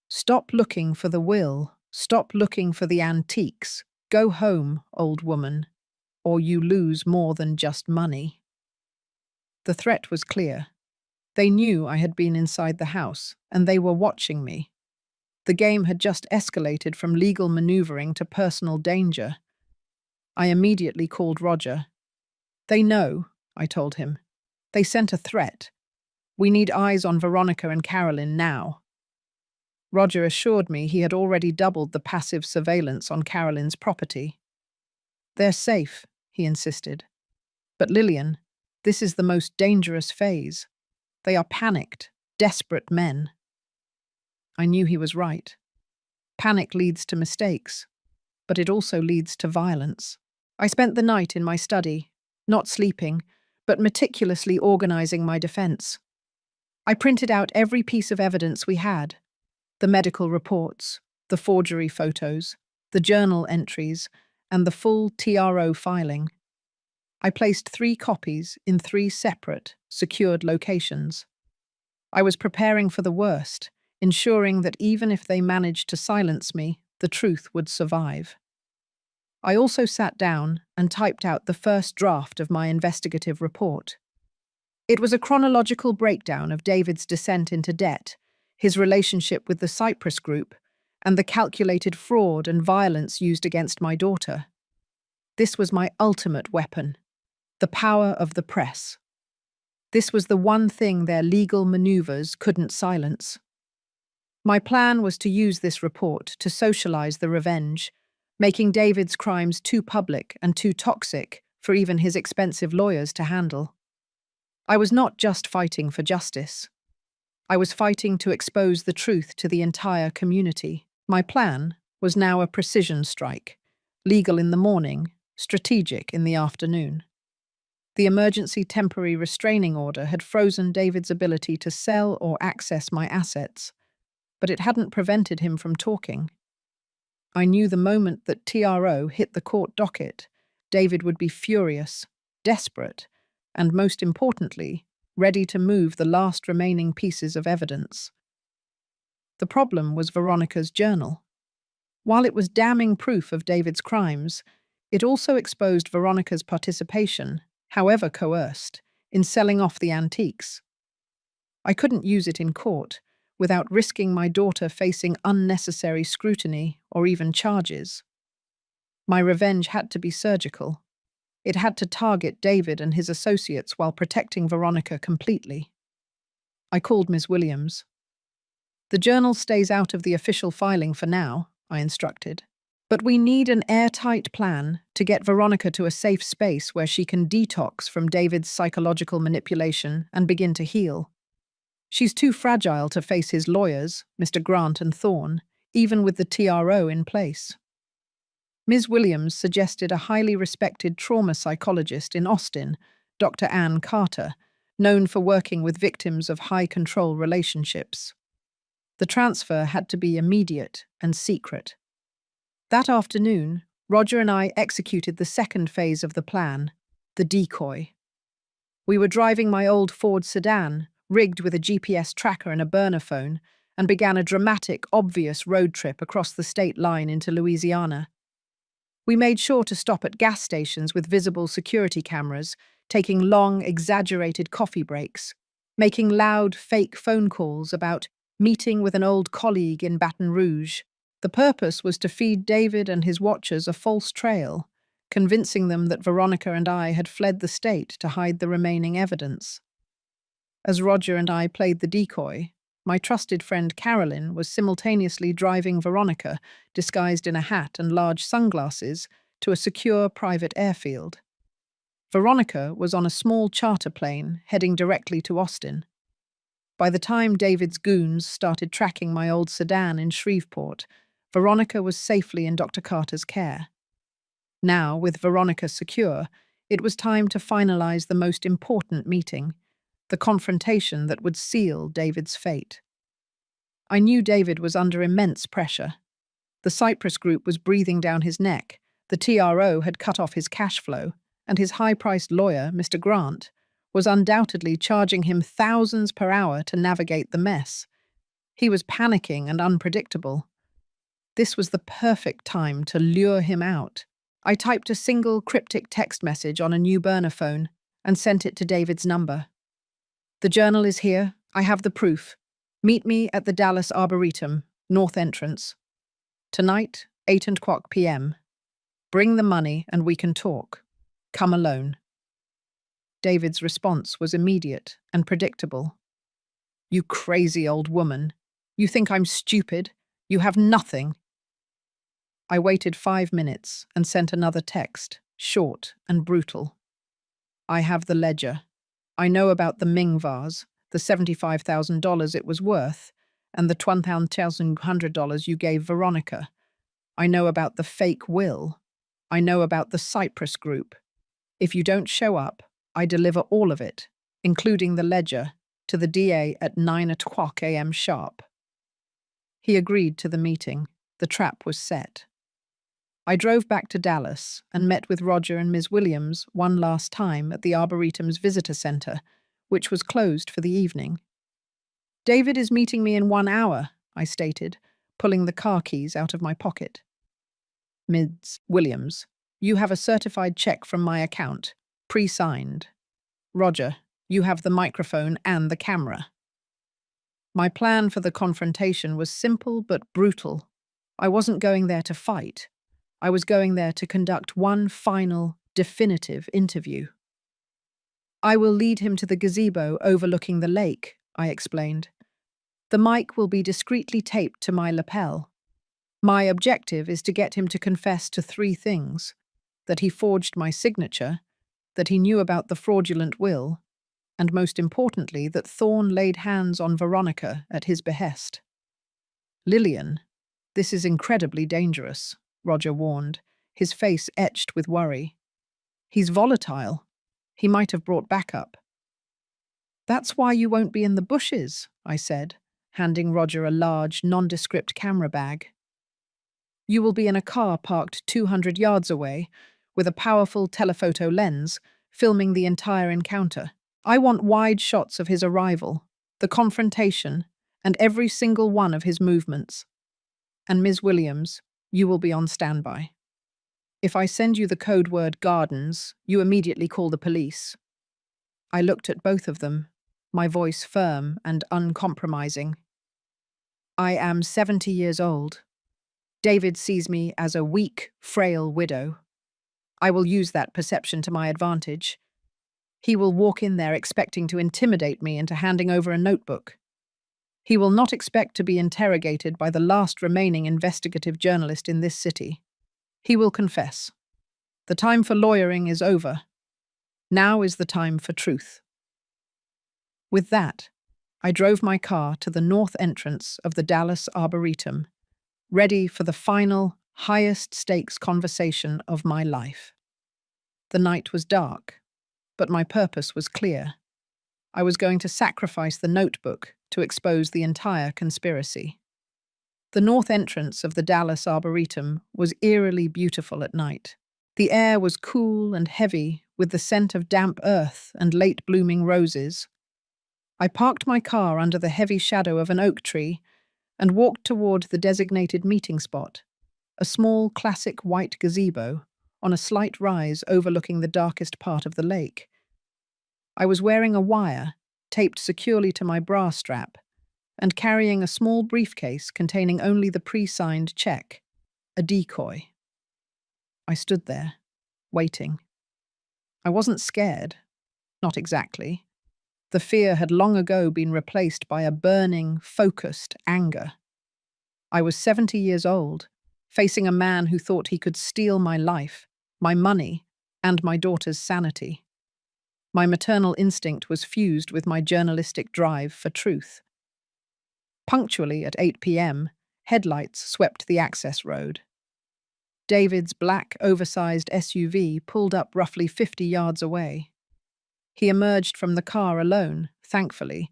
"Stop looking for the will. Stop looking for the antiques. Go home, old woman, or you lose more than just money." The threat was clear. They knew I had been inside the house, and they were watching me. The game had just escalated from legal maneuvering to personal danger. I immediately called Roger. "They know," I told him. "They sent a threat. We need eyes on Veronica and Carolyn now." Roger assured me he had already doubled the passive surveillance on Carolyn's property. "They're safe," he insisted. "But Lillian, this is the most dangerous phase. They are panicked, desperate men." I knew he was right. Panic leads to mistakes, but it also leads to violence. I spent the night in my study, not sleeping, but meticulously organizing my defense. I printed out every piece of evidence we had: the medical reports, the forgery photos, the journal entries, and the full TRO filing. I placed 3 copies in 3 separate, secured locations. I was preparing for the worst, ensuring that even if they managed to silence me, the truth would survive. I also sat down and typed out the first draft of my investigative report. It was a chronological breakdown of David's descent into debt, his relationship with the Cyprus Group, and the calculated fraud and violence used against my daughter. This was my ultimate weapon: the power of the press. This was the one thing their legal maneuvers couldn't silence. My plan was to use this report to socialize the revenge, making David's crimes too public and too toxic for even his expensive lawyers to handle. I was not just fighting for justice. I was fighting to expose the truth to the entire community. My plan was now a precision strike: legal in the morning, strategic in the afternoon. The emergency temporary restraining order had frozen David's ability to sell or access my assets, but it hadn't prevented him from talking. I knew the moment that TRO hit the court docket, David would be furious, desperate, and most importantly, ready to move the last remaining pieces of evidence. The problem was Veronica's journal. While it was damning proof of David's crimes, it also exposed Veronica's participation, however coerced, in selling off the antiques. I couldn't use it in court without risking my daughter facing unnecessary scrutiny or even charges. My revenge had to be surgical. It had to target David and his associates while protecting Veronica completely. I called Miss Williams. "The journal stays out of the official filing for now," I instructed. "But we need an airtight plan to get Veronica to a safe space where she can detox from David's psychological manipulation and begin to heal. She's too fragile to face his lawyers, Mr. Grant and Thorne, even with the TRO in place." Ms. Williams suggested a highly respected trauma psychologist in Austin, Dr. Ann Carter, known for working with victims of high-control relationships. The transfer had to be immediate and secret. That afternoon, Roger and I executed the second phase of the plan, the decoy. We were driving my old Ford sedan, rigged with a GPS tracker and a burner phone, and began a dramatic, obvious road trip across the state line into Louisiana. We made sure to stop at gas stations with visible security cameras, taking long, exaggerated coffee breaks, making loud, fake phone calls about meeting with an old colleague in Baton Rouge. The purpose was to feed David and his watchers a false trail, convincing them that Veronica and I had fled the state to hide the remaining evidence. As Roger and I played the decoy, my trusted friend Carolyn was simultaneously driving Veronica, disguised in a hat and large sunglasses, to a secure private airfield. Veronica was on a small charter plane heading directly to Austin. By the time David's goons started tracking my old sedan in Shreveport, Veronica was safely in Dr. Carter's care. Now, with Veronica secure, it was time to finalize the most important meeting, the confrontation that would seal David's fate. I knew David was under immense pressure. The Cypress Group was breathing down his neck, the TRO had cut off his cash flow, and his high-priced lawyer, Mr. Grant, was undoubtedly charging him thousands per hour to navigate the mess. He was panicking and unpredictable. This was the perfect time to lure him out. I typed a single cryptic text message on a new burner phone and sent it to David's number. "The journal is here. I have the proof. Meet me at the Dallas Arboretum, North Entrance. Tonight, 8:00 p.m. Bring the money and we can talk. Come alone." David's response was immediate and predictable. "You crazy old woman. You think I'm stupid? You have nothing." I waited 5 minutes and sent another text, short and brutal. "I have the ledger. I know about the Ming vase, the $75,000 it was worth, and the $1,100 you gave Veronica. I know about the fake will. I know about the Cypress Group. If you don't show up, I deliver all of it, including the ledger, to the DA at 9:00 a.m. sharp." He agreed to the meeting. The trap was set. I drove back to Dallas and met with Roger and Ms. Williams one last time at the Arboretum's visitor center, which was closed for the evening. "David is meeting me in 1 hour," I stated, pulling the car keys out of my pocket. "Ms. Williams, you have a certified check from my account, pre-signed. Roger, you have the microphone and the camera." My plan for the confrontation was simple but brutal. I wasn't going there to fight. I was going there to conduct one final, definitive interview. "I will lead him to the gazebo overlooking the lake," I explained. "The mic will be discreetly taped to my lapel. My objective is to get him to confess to 3 things: that he forged my signature, that he knew about the fraudulent will, and most importantly, that Thorne laid hands on Veronica at his behest." "Lillian, this is incredibly dangerous," Roger warned, his face etched with worry. "He's volatile. He might have brought backup." "That's why you won't be in the bushes," I said, handing Roger a large, nondescript camera bag. "You will be in a car parked 200 yards away, with a powerful telephoto lens, filming the entire encounter. I want wide shots of his arrival, the confrontation, and every single one of his movements. And Ms. Williams, you will be on standby. If I send you the code word gardens, you immediately call the police." I looked at both of them, my voice firm and uncompromising. "I am 70 years old. David sees me as a weak, frail widow. I will use that perception to my advantage. He will walk in there expecting to intimidate me into handing over a notebook. He will not expect to be interrogated by the last remaining investigative journalist in this city. He will confess. The time for lawyering is over. Now is the time for truth. With that, I drove my car to the north entrance of the Dallas Arboretum, ready for the final, highest-stakes conversation of my life. The night was dark, but my purpose was clear. I was going to sacrifice the notebook to expose the entire conspiracy. The north entrance of the Dallas Arboretum was eerily beautiful at night. The air was cool and heavy, with the scent of damp earth and late-blooming roses. I parked my car under the heavy shadow of an oak tree and walked toward the designated meeting spot, a small classic white gazebo on a slight rise overlooking the darkest part of the lake. I was wearing a wire taped securely to my bra strap and carrying a small briefcase containing only the pre-signed check, a decoy. I stood there, waiting. I wasn't scared, not exactly. The fear had long ago been replaced by a burning, focused anger. I was 70 years old, facing a man who thought he could steal my life, my money, and my daughter's sanity. My maternal instinct was fused with my journalistic drive for truth. Punctually at 8 p.m., headlights swept the access road. David's black, oversized SUV pulled up roughly 50 yards away. He emerged from the car alone, thankfully,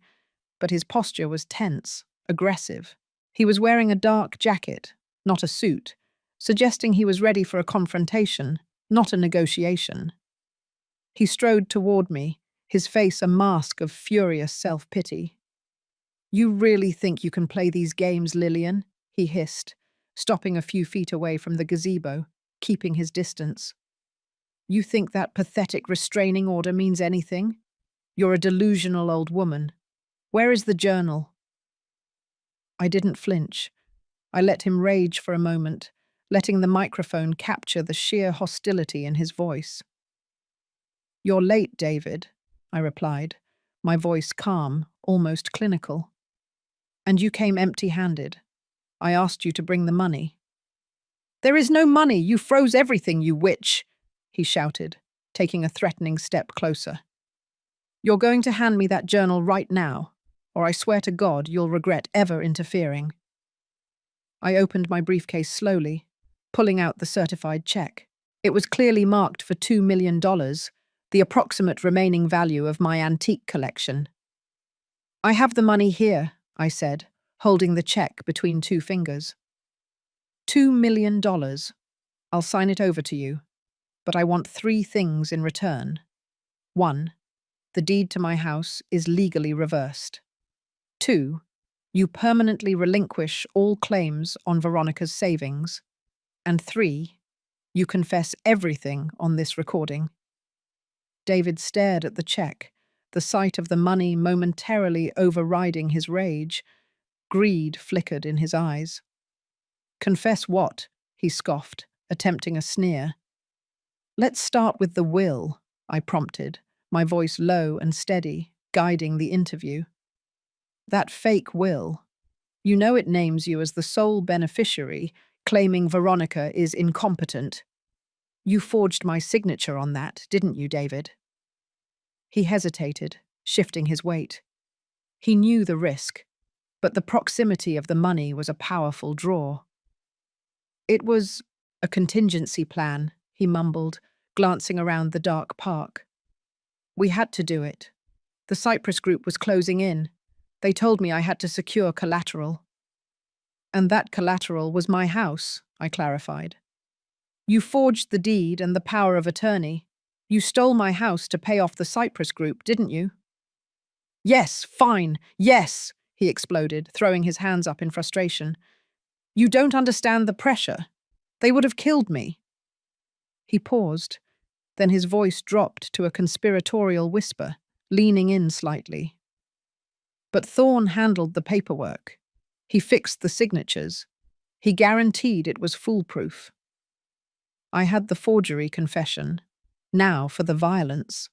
but his posture was tense, aggressive. He was wearing a dark jacket, not a suit, suggesting he was ready for a confrontation, not a negotiation. He strode toward me, his face a mask of furious self-pity. "You really think you can play these games, Lillian?" he hissed, stopping a few feet away from the gazebo, keeping his distance. "You think that pathetic restraining order means anything? You're a delusional old woman. Where is the journal?" I didn't flinch. I let him rage for a moment, letting the microphone capture the sheer hostility in his voice. "You're late, David," I replied, my voice calm, almost clinical. "And you came empty-handed. I asked you to bring the money." "There is no money! You froze everything, you witch!" he shouted, taking a threatening step closer. "You're going to hand me that journal right now, or I swear to God you'll regret ever interfering." I opened my briefcase slowly, pulling out the certified check. It was clearly marked for $2 million, the approximate remaining value of my antique collection. "I have the money here," I said, holding the check between two fingers. $2 million. I'll sign it over to you, but I want 3 things in return. 1. The deed to my house is legally reversed. 2. You permanently relinquish all claims on Veronica's savings. And 3. You confess everything on this recording. David stared at the check, the sight of the money momentarily overriding his rage. Greed flickered in his eyes. "Confess what?" he scoffed, attempting a sneer. "Let's start with the will," I prompted, my voice low and steady, guiding the interview. "That fake will. You know it names you as the sole beneficiary, claiming Veronica is incompetent. You forged my signature on that, didn't you, David?" He hesitated, shifting his weight. He knew the risk, but the proximity of the money was a powerful draw. "It was a contingency plan," he mumbled, glancing around the dark park. "We had to do it. The Cypress Group was closing in. They told me I had to secure collateral." "And that collateral was my house," I clarified. "You forged the deed and the power of attorney. You stole my house to pay off the Cypress Group, didn't you?" "Yes, fine, yes!" he exploded, throwing his hands up in frustration. "You don't understand the pressure. They would have killed me." He paused, then his voice dropped to a conspiratorial whisper, leaning in slightly. "But Thorne handled the paperwork. He fixed the signatures. He guaranteed it was foolproof." I had the forgery confession. Now for the violence.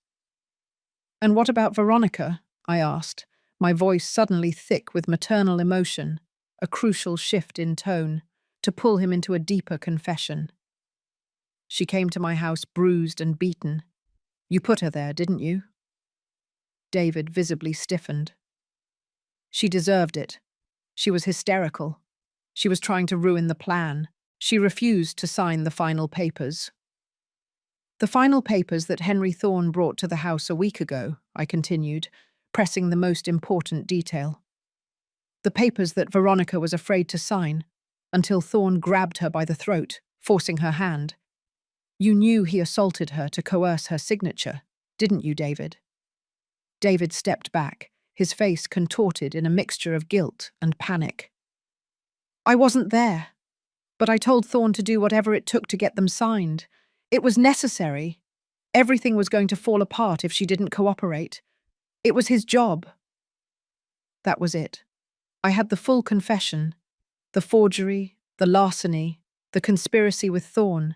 And what about Veronica? I asked, my voice suddenly thick with maternal emotion, a crucial shift in tone, to pull him into a deeper confession. She came to my house bruised and beaten. You put her there, didn't you? David visibly stiffened. She deserved it. She was hysterical. She was trying to ruin the plan. She refused to sign the final papers. The final papers that Henry Thorne brought to the house a week ago, I continued, pressing the most important detail. The papers that Veronica was afraid to sign, until Thorne grabbed her by the throat, forcing her hand. You knew he assaulted her to coerce her signature, didn't you, David? David stepped back, his face contorted in a mixture of guilt and panic. I wasn't there, but I told Thorne to do whatever it took to get them signed. It was necessary. Everything was going to fall apart if she didn't cooperate. It was his job. That was it. I had the full confession, the forgery, the larceny, the conspiracy with Thorne,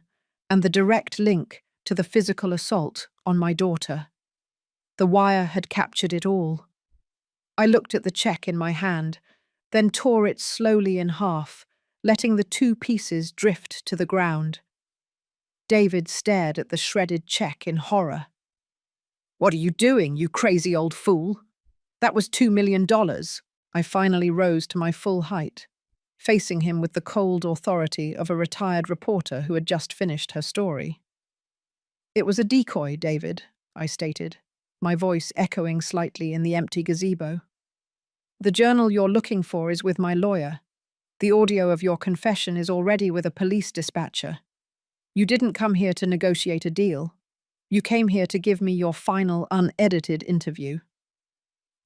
and the direct link to the physical assault on my daughter. The wire had captured it all. I looked at the check in my hand, then tore it slowly in half, letting the two pieces drift to the ground. David stared at the shredded check in horror. What are you doing, you crazy old fool? That was $2 million. I finally rose to my full height, facing him with the cold authority of a retired reporter who had just finished her story. It was a decoy, David, I stated, my voice echoing slightly in the empty gazebo. The journal you're looking for is with my lawyer. The audio of your confession is already with a police dispatcher. You didn't come here to negotiate a deal. You came here to give me your final, unedited interview.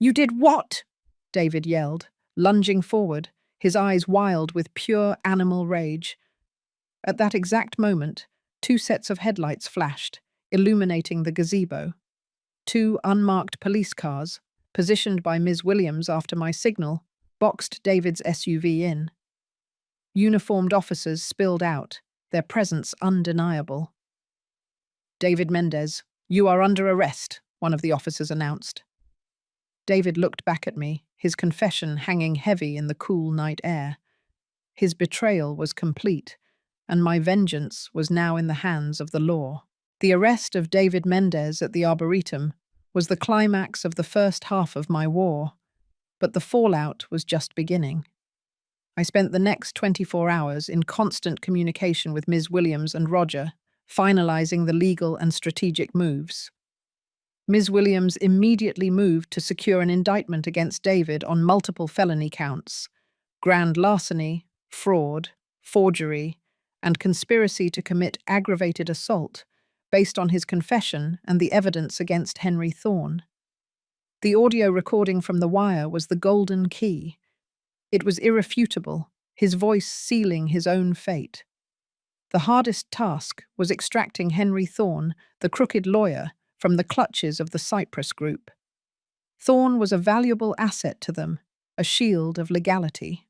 You did what? David yelled, lunging forward, his eyes wild with pure animal rage. At that exact moment, two sets of headlights flashed, illuminating the gazebo. Two unmarked police cars, positioned by Ms. Williams after my signal, boxed David's SUV in. Uniformed officers spilled out, their presence undeniable. David Mendez, you are under arrest, one of the officers announced. David looked back at me, his confession hanging heavy in the cool night air. His betrayal was complete, and my vengeance was now in the hands of the law. The arrest of David Mendez at the Arboretum was the climax of the first half of my war, but the fallout was just beginning. I spent the next 24 hours in constant communication with Ms. Williams and Roger, finalizing the legal and strategic moves. Ms. Williams immediately moved to secure an indictment against David on multiple felony counts: grand larceny, fraud, forgery, and conspiracy to commit aggravated assault, based on his confession and the evidence against Henry Thorne. The audio recording from the wire was the golden key. It was irrefutable, his voice sealing his own fate. The hardest task was extracting Henry Thorne, the crooked lawyer, from the clutches of the Cyprus Group. Thorne was a valuable asset to them, a shield of legality.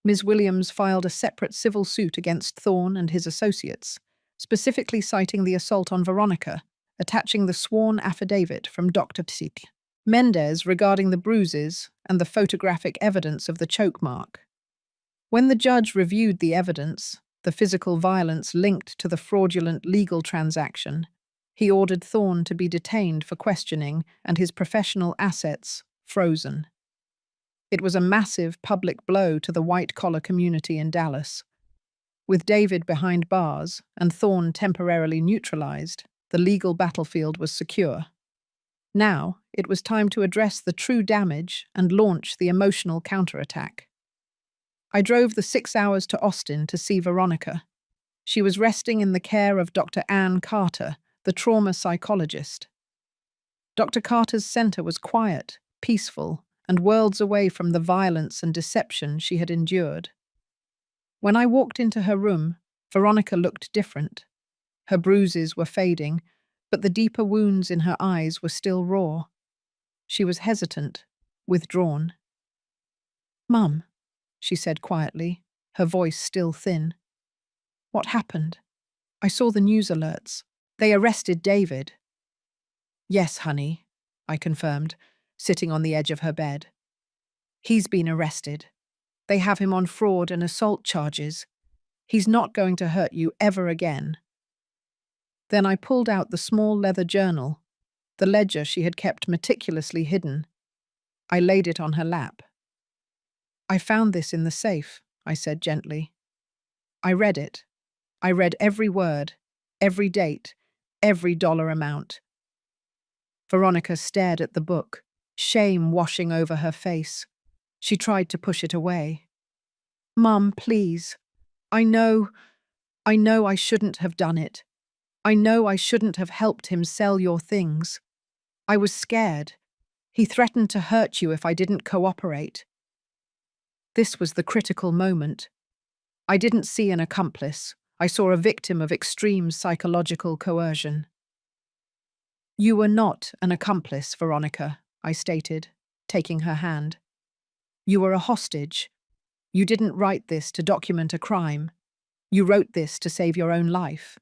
Ms. Williams filed a separate civil suit against Thorne and his associates, specifically citing the assault on Veronica, attaching the sworn affidavit from Dr. Mendez regarding the bruises and the photographic evidence of the choke mark. When the judge reviewed the evidence, the physical violence linked to the fraudulent legal transaction, he ordered Thorne to be detained for questioning and his professional assets frozen. It was a massive public blow to the white-collar community in Dallas. With David behind bars and Thorne temporarily neutralized, the legal battlefield was secure. Now, it was time to address the true damage and launch the emotional counterattack. I drove the 6 hours to Austin to see Veronica. She was resting in the care of Dr. Ann Carter, the trauma psychologist. Dr. Carter's center was quiet, peaceful, and worlds away from the violence and deception she had endured. When I walked into her room, Veronica looked different. Her bruises were fading, but the deeper wounds in her eyes were still raw. She was hesitant, withdrawn. "Mum," she said quietly, her voice still thin. "What happened?" I saw the news alerts. They arrested David. Yes, honey, I confirmed, sitting on the edge of her bed. He's been arrested. They have him on fraud and assault charges. He's not going to hurt you ever again. Then I pulled out the small leather journal, the ledger she had kept meticulously hidden. I laid it on her lap. I found this in the safe, I said gently. I read it. I read every word, every date, every dollar amount. Veronica stared at the book, shame washing over her face. She tried to push it away. Mum, please. I know I shouldn't have done it. I know I shouldn't have helped him sell your things. I was scared. He threatened to hurt you if I didn't cooperate. This was the critical moment. I didn't see an accomplice. I saw a victim of extreme psychological coercion. You were not an accomplice, Veronica, I stated, taking her hand. You were a hostage. You didn't write this to document a crime. You wrote this to save your own life.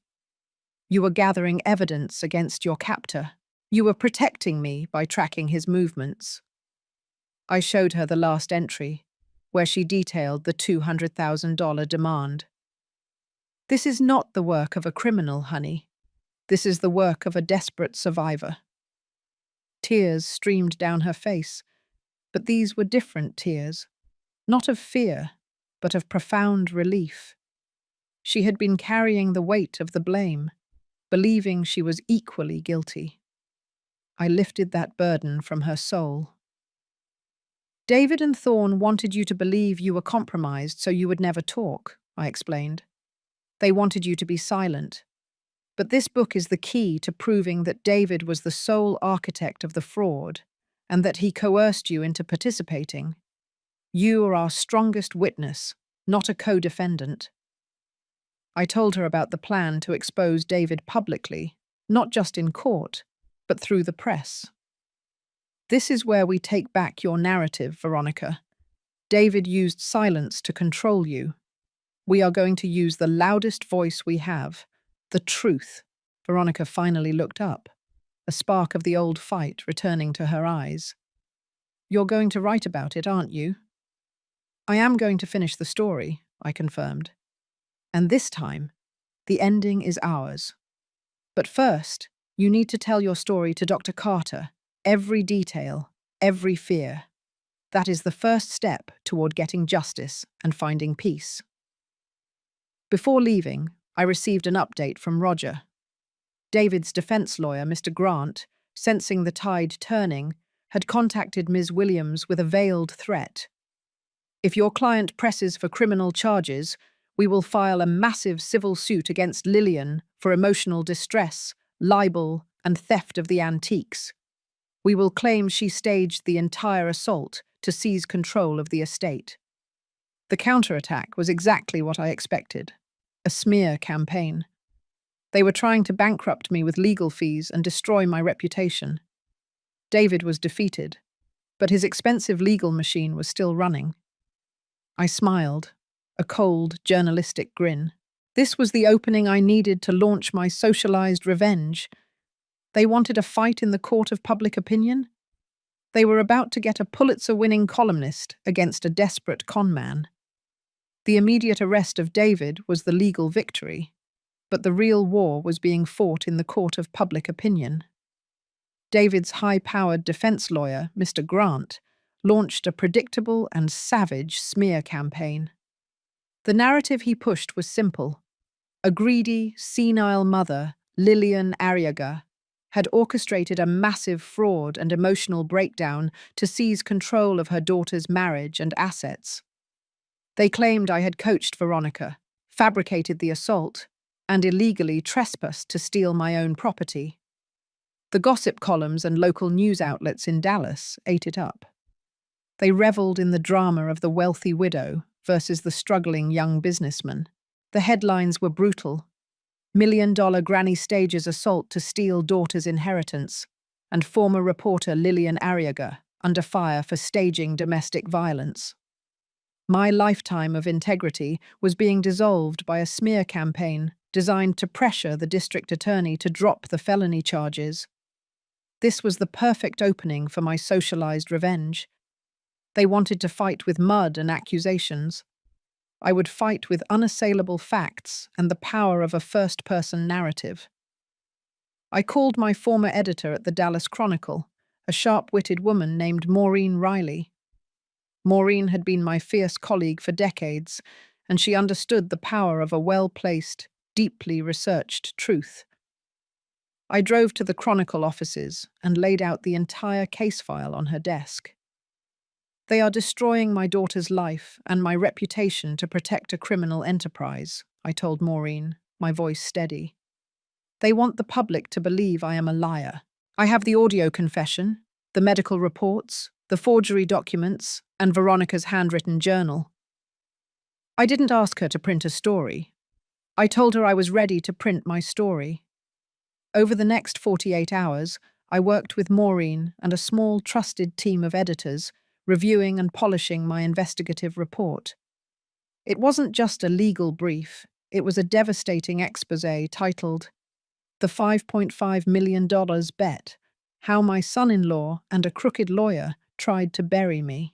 You were gathering evidence against your captor. You were protecting me by tracking his movements. I showed her the last entry, where she detailed the $200,000 demand. This is not the work of a criminal, honey. This is the work of a desperate survivor. Tears streamed down her face, but these were different tears, not of fear, but of profound relief. She had been carrying the weight of the blame, believing she was equally guilty. I lifted that burden from her soul. David and Thorne wanted you to believe you were compromised so you would never talk, I explained. They wanted you to be silent. But this book is the key to proving that David was the sole architect of the fraud and that he coerced you into participating. You are our strongest witness, not a co-defendant. I told her about the plan to expose David publicly, not just in court, but through the press. This is where we take back your narrative, Veronica. David used silence to control you. We are going to use the loudest voice we have, the truth. Veronica finally looked up, a spark of the old fight returning to her eyes. You're going to write about it, aren't you? I am going to finish the story, I confirmed. And this time, the ending is ours. But first, you need to tell your story to Dr. Carter, every detail, every fear. That is the first step toward getting justice and finding peace. Before leaving, I received an update from Roger. David's defense lawyer, Mr. Grant, sensing the tide turning, had contacted Ms. Williams with a veiled threat. If your client presses for criminal charges, we will file a massive civil suit against Lillian for emotional distress, libel, and theft of the antiques. We will claim she staged the entire assault to seize control of the estate. The counterattack was exactly what I expected, a smear campaign. They were trying to bankrupt me with legal fees and destroy my reputation. David was defeated, but his expensive legal machine was still running. I smiled, a cold, journalistic grin. This was the opening I needed to launch my socialized revenge. They wanted a fight in the court of public opinion. They were about to get a Pulitzer-winning columnist against a desperate conman. The immediate arrest of David was the legal victory, but the real war was being fought in the court of public opinion. David's high-powered defense lawyer, Mr. Grant, launched a predictable and savage smear campaign. The narrative he pushed was simple. A greedy, senile mother, Lillian Arriaga, had orchestrated a massive fraud and emotional breakdown to seize control of her daughter's marriage and assets. They claimed I had coached Veronica, fabricated the assault, and illegally trespassed to steal my own property. The gossip columns and local news outlets in Dallas ate it up. They reveled in the drama of the wealthy widow versus the struggling young businessman. The headlines were brutal. $1 million granny stages assault to steal daughter's inheritance, and former reporter Lillian Arriaga under fire for staging domestic violence. My lifetime of integrity was being dissolved by a smear campaign designed to pressure the district attorney to drop the felony charges. This was the perfect opening for my socialized revenge. They wanted to fight with mud and accusations. I would fight with unassailable facts and the power of a first-person narrative. I called my former editor at the Dallas Chronicle, a sharp-witted woman named Maureen Riley. Maureen had been my fierce colleague for decades, and she understood the power of a well-placed, deeply researched truth. I drove to the Chronicle offices and laid out the entire case file on her desk. "They are destroying my daughter's life and my reputation to protect a criminal enterprise," I told Maureen, my voice steady. "They want the public to believe I am a liar. I have the audio confession, the medical reports, the forgery documents, and Veronica's handwritten journal." I didn't ask her to print a story. I told her I was ready to print my story. Over the next 48 hours, I worked with Maureen and a small, trusted team of editors, reviewing and polishing my investigative report. It wasn't just a legal brief, it was a devastating exposé titled "The $5.5 million Bet: How My Son-in-Law and a Crooked Lawyer Tried to Bury Me."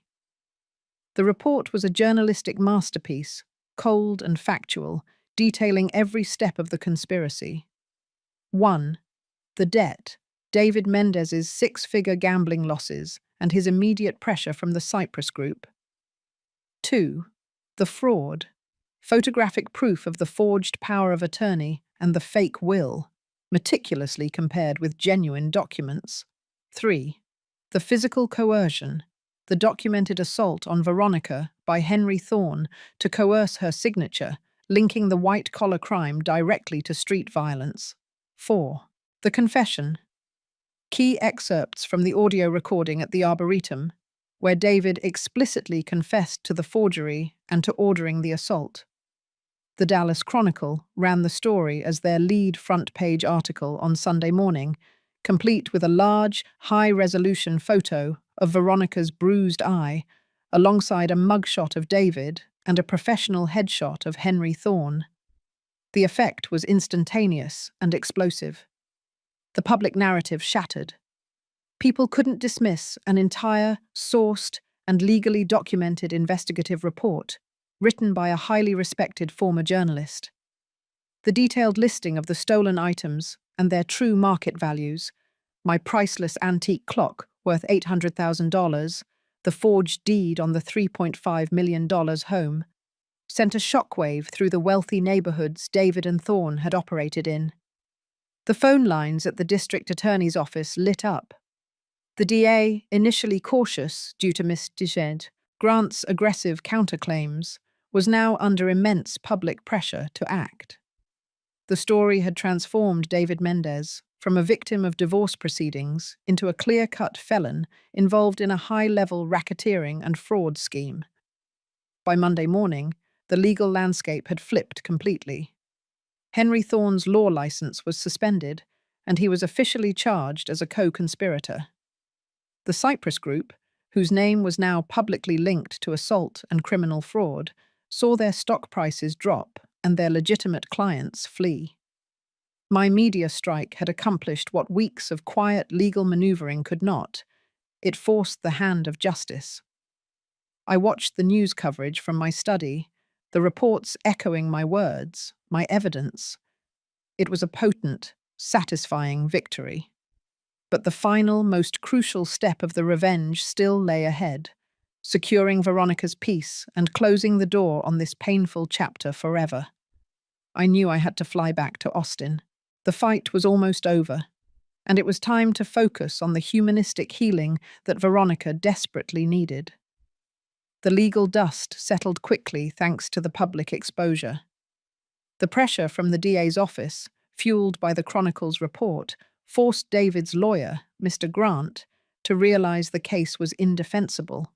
The report was a journalistic masterpiece, cold and factual, detailing every step of the conspiracy. 1. The debt, David Mendez's six-figure gambling losses and his immediate pressure from the Cyprus Group. 2. The fraud, photographic proof of the forged power of attorney and the fake will, meticulously compared with genuine documents. 3. The physical coercion, the documented assault on Veronica by Henry Thorne to coerce her signature, linking the white-collar crime directly to street violence. 4. The confession, key excerpts from the audio recording at the Arboretum, where David explicitly confessed to the forgery and to ordering the assault. The Dallas Chronicle ran the story as their lead front-page article on Sunday morning, complete with a large, high-resolution photo of Veronica's bruised eye, alongside a mugshot of David and a professional headshot of Henry Thorne. The effect was instantaneous and explosive. The public narrative shattered. People couldn't dismiss an entire, sourced, and legally documented investigative report, written by a highly respected former journalist. The detailed listing of the stolen items and their true market values, my priceless antique clock worth $800,000, the forged deed on the $3.5 million home, sent a shockwave through the wealthy neighborhoods David and Thorne had operated in. The phone lines at the district attorney's office lit up. The DA, initially cautious due to Miss Grant's aggressive counterclaims, was now under immense public pressure to act. The story had transformed David Mendez from a victim of divorce proceedings into a clear-cut felon involved in a high-level racketeering and fraud scheme. By Monday morning, the legal landscape had flipped completely. Henry Thorne's law license was suspended, and he was officially charged as a co-conspirator. The Cyprus Group, whose name was now publicly linked to assault and criminal fraud, saw their stock prices drop and their legitimate clients flee. My media strike had accomplished what weeks of quiet legal maneuvering could not. It forced the hand of justice. I watched the news coverage from my study, the reports echoing my words, my evidence. It was a potent, satisfying victory. But the final, most crucial step of the revenge still lay ahead, securing Veronica's peace and closing the door on this painful chapter forever. I knew I had to fly back to Austin. The fight was almost over, and it was time to focus on the humanistic healing that Veronica desperately needed. The legal dust settled quickly thanks to the public exposure. The pressure from the DA's office, fueled by the Chronicle's report, forced David's lawyer, Mr. Grant, to realize the case was indefensible.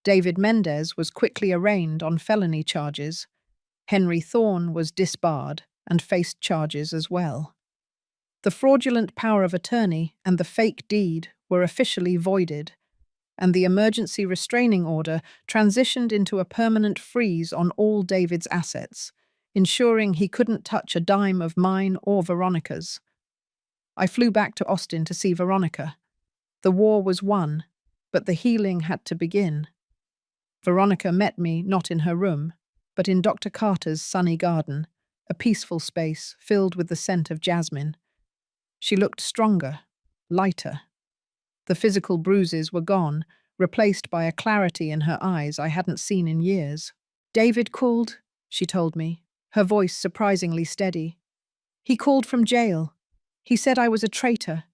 David Mendez was quickly arraigned on felony charges. Henry Thorne was disbarred and faced charges as well. The fraudulent power of attorney and the fake deed were officially voided, and the emergency restraining order transitioned into a permanent freeze on all David's assets, ensuring he couldn't touch a dime of mine or Veronica's. I flew back to Austin to see Veronica. The war was won, but the healing had to begin. Veronica met me not in her room, but in Dr. Carter's sunny garden, a peaceful space filled with the scent of jasmine. She looked stronger, lighter. The physical bruises were gone, replaced by a clarity in her eyes I hadn't seen in years. "David called," she told me, her voice surprisingly steady. "He called from jail. He said I was a traitor.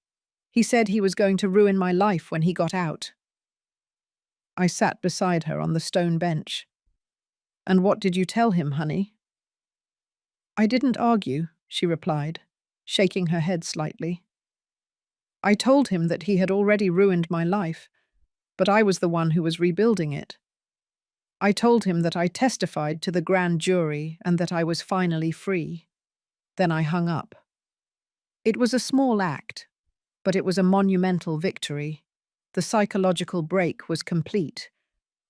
He said he was going to ruin my life when he got out." I sat beside her on the stone bench. "And what did you tell him, honey?" "I didn't argue," she replied, shaking her head slightly. "I told him that he had already ruined my life, but I was the one who was rebuilding it. I told him that I testified to the grand jury and that I was finally free. Then I hung up. It was a small act, but it was a monumental victory. The psychological break was complete.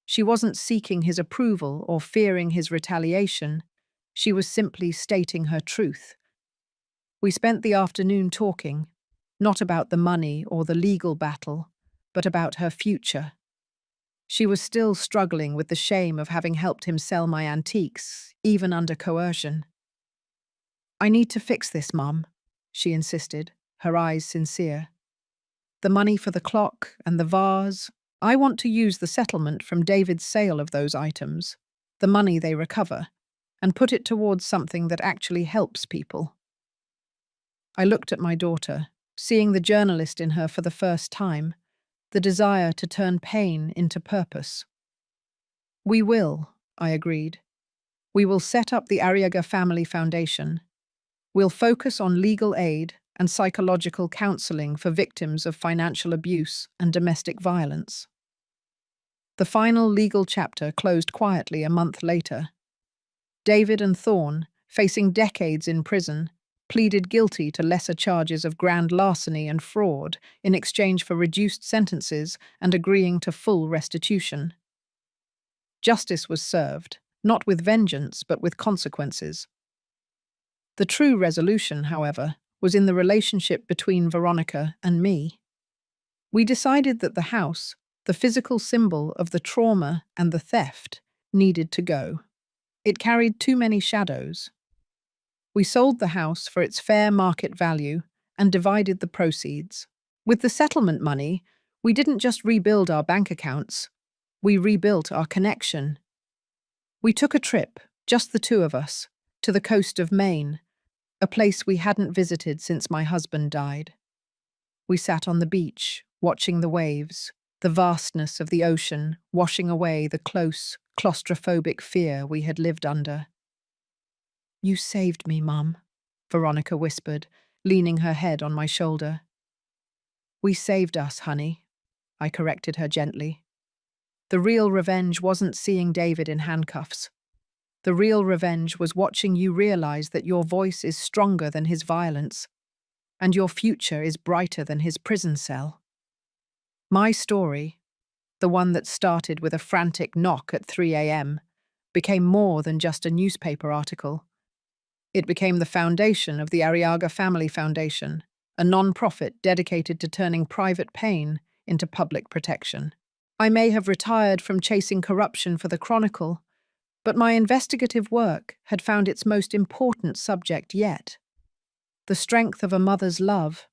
She wasn't seeking his approval or fearing his retaliation. She was simply stating her truth. We spent the afternoon talking, not about the money or the legal battle, but about her future. She was still struggling with the shame of having helped him sell my antiques, even under coercion. "I need to fix this, Mum," she insisted, her eyes sincere. "The money for the clock and the vase, I want to use the settlement from David's sale of those items, the money they recover, and put it towards something that actually helps people." I looked at my daughter, seeing the journalist in her for the first time, the desire to turn pain into purpose. "We will," I agreed. "We will set up the Arriaga Family Foundation. We'll focus on legal aid and psychological counseling for victims of financial abuse and domestic violence." The final legal chapter closed quietly a month later. David and Thorne, facing decades in prison, pleaded guilty to lesser charges of grand larceny and fraud in exchange for reduced sentences and agreeing to full restitution. Justice was served, not with vengeance but with consequences. The true resolution, however, was in the relationship between Veronica and me. We decided that the house, the physical symbol of the trauma and the theft, needed to go. It carried too many shadows. We sold the house for its fair market value and divided the proceeds. With the settlement money, we didn't just rebuild our bank accounts, we rebuilt our connection. We took a trip, just the two of us, to the coast of Maine, a place we hadn't visited since my husband died. We sat on the beach, watching the waves, the vastness of the ocean washing away the close, claustrophobic fear we had lived under. "You saved me, Mum," Veronica whispered, leaning her head on my shoulder. "We saved us, honey," I corrected her gently. The real revenge wasn't seeing David in handcuffs. The real revenge was watching you realize that your voice is stronger than his violence, and your future is brighter than his prison cell. My story, the one that started with a frantic knock at 3 a.m., became more than just a newspaper article. It became the foundation of the Arriaga Family Foundation, a non-profit dedicated to turning private pain into public protection. I may have retired from chasing corruption for the Chronicle, but my investigative work had found its most important subject yet: the strength of a mother's love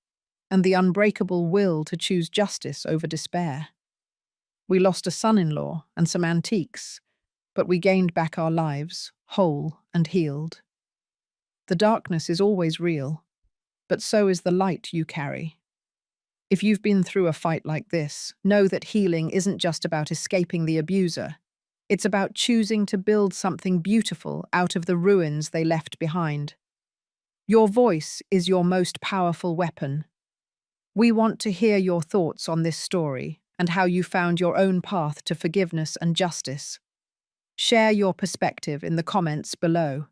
and the unbreakable will to choose justice over despair. We lost a son-in-law and some antiques, but we gained back our lives, whole and healed. The darkness is always real, but so is the light you carry. If you've been through a fight like this, know that healing isn't just about escaping the abuser. It's about choosing to build something beautiful out of the ruins they left behind. Your voice is your most powerful weapon. We want to hear your thoughts on this story and how you found your own path to forgiveness and justice. Share your perspective in the comments below.